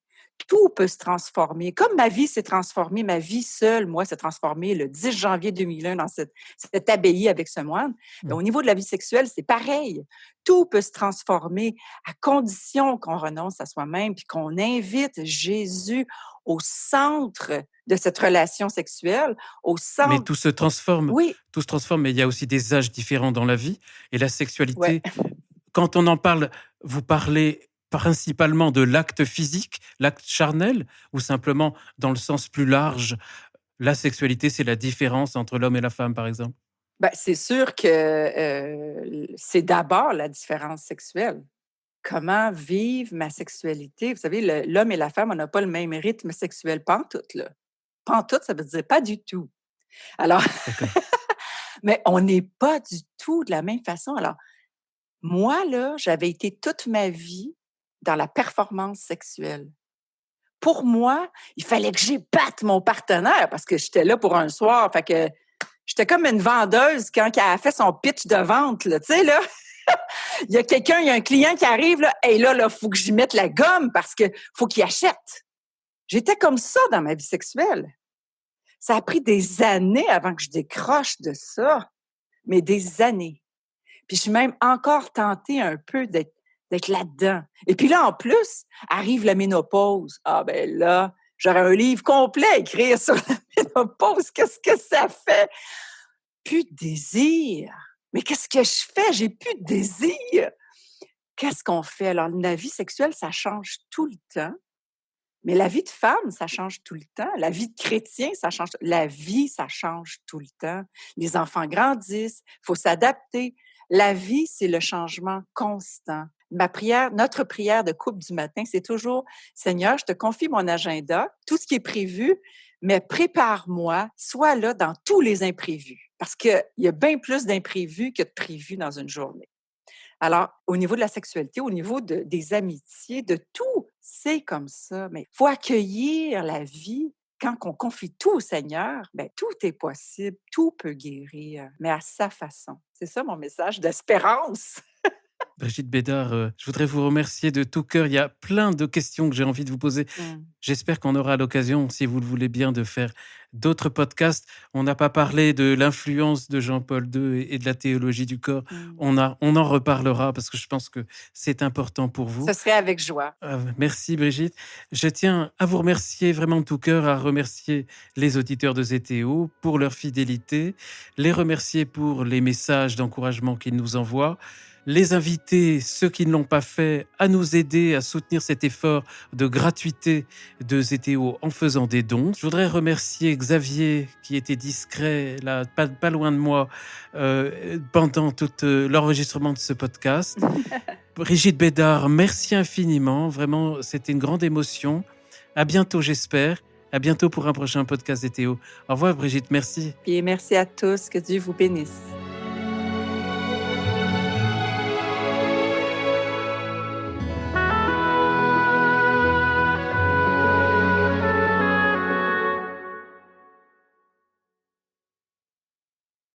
S2: Tout peut se transformer. Comme ma vie s'est transformée, ma vie seule, moi, s'est transformée le 10 janvier 2001 dans cette abbaye avec ce moine. Mais au niveau de la vie sexuelle, c'est pareil. Tout peut se transformer à condition qu'on renonce à soi-même puis qu'on invite Jésus au centre de cette relation sexuelle, au centre.
S1: Mais tout se transforme.
S2: Oui.
S1: Tout se transforme, mais il y a aussi des âges différents dans la vie. Et la sexualité,
S2: Ouais.
S1: quand on en parle, vous parlez principalement de l'acte physique, l'acte charnel, ou simplement dans le sens plus large, la sexualité, c'est la différence entre l'homme et la femme, par exemple?
S2: C'est sûr que c'est d'abord la différence sexuelle. Comment vivre ma sexualité? Vous savez, l'homme et la femme, on n'a pas le même rythme sexuel pantoute, là. Pantoute, ça veut dire pas du tout. Alors, mais on n'est pas du tout de la même façon. Alors, moi, là, j'avais été toute ma vie dans la performance sexuelle. Pour moi, il fallait que j'épate mon partenaire parce que j'étais là pour un soir. Fait que j'étais comme une vendeuse quand elle a fait son pitch de vente, là. Tu sais, là, il y a un client qui arrive, là, et là, faut que j'y mette la gomme parce que faut qu'il achète. J'étais comme ça dans ma vie sexuelle. Ça a pris des années avant que je décroche de ça, mais des années. Puis je suis même encore tentée un peu d'être là-dedans. Et puis là, en plus, arrive la ménopause. Ah ben là, j'aurais un livre complet à écrire sur la ménopause. Qu'est-ce que ça fait? Plus de désir. Mais qu'est-ce que je fais? J'ai plus de désir. Qu'est-ce qu'on fait? Alors, la vie sexuelle, ça change tout le temps. Mais la vie de femme, ça change tout le temps. La vie de chrétien, ça change. La vie, ça change tout le temps. Les enfants grandissent, il faut s'adapter. La vie, c'est le changement constant. Notre prière de couple du matin, c'est toujours, Seigneur, je te confie mon agenda, tout ce qui est prévu, mais prépare-moi, sois là dans tous les imprévus. Parce qu'il y a bien plus d'imprévus que de prévus dans une journée. Alors, au niveau de la sexualité, au niveau des amitiés, de tout, c'est comme ça. Mais il faut accueillir la vie. Quand on confie tout au Seigneur, ben, tout est possible, tout peut guérir, mais à sa façon. C'est ça mon message d'espérance.
S1: Brigitte Bédard, je voudrais vous remercier de tout cœur. Il y a plein de questions que j'ai envie de vous poser.
S2: Mm.
S1: J'espère qu'on aura l'occasion, si vous le voulez bien, de faire d'autres podcasts. On n'a pas parlé de l'influence de Jean-Paul II et de la théologie du corps.
S2: Mm.
S1: On en reparlera parce que je pense que c'est important pour vous.
S2: Ce serait avec joie.
S1: Merci Brigitte. Je tiens à vous remercier vraiment de tout cœur, à remercier les auditeurs de ZTO pour leur fidélité, les remercier pour les messages d'encouragement qu'ils nous envoient, les inviter, ceux qui ne l'ont pas fait, à nous aider à soutenir cet effort de gratuité de ZTO en faisant des dons. Je voudrais remercier Xavier qui était discret, là, pas loin de moi, pendant tout l'enregistrement de ce podcast. Brigitte Bédard, merci infiniment. Vraiment, c'était une grande émotion. À bientôt, j'espère. À bientôt pour un prochain podcast ZTO. Au revoir, Brigitte. Merci.
S2: Et merci à tous. Que Dieu vous bénisse.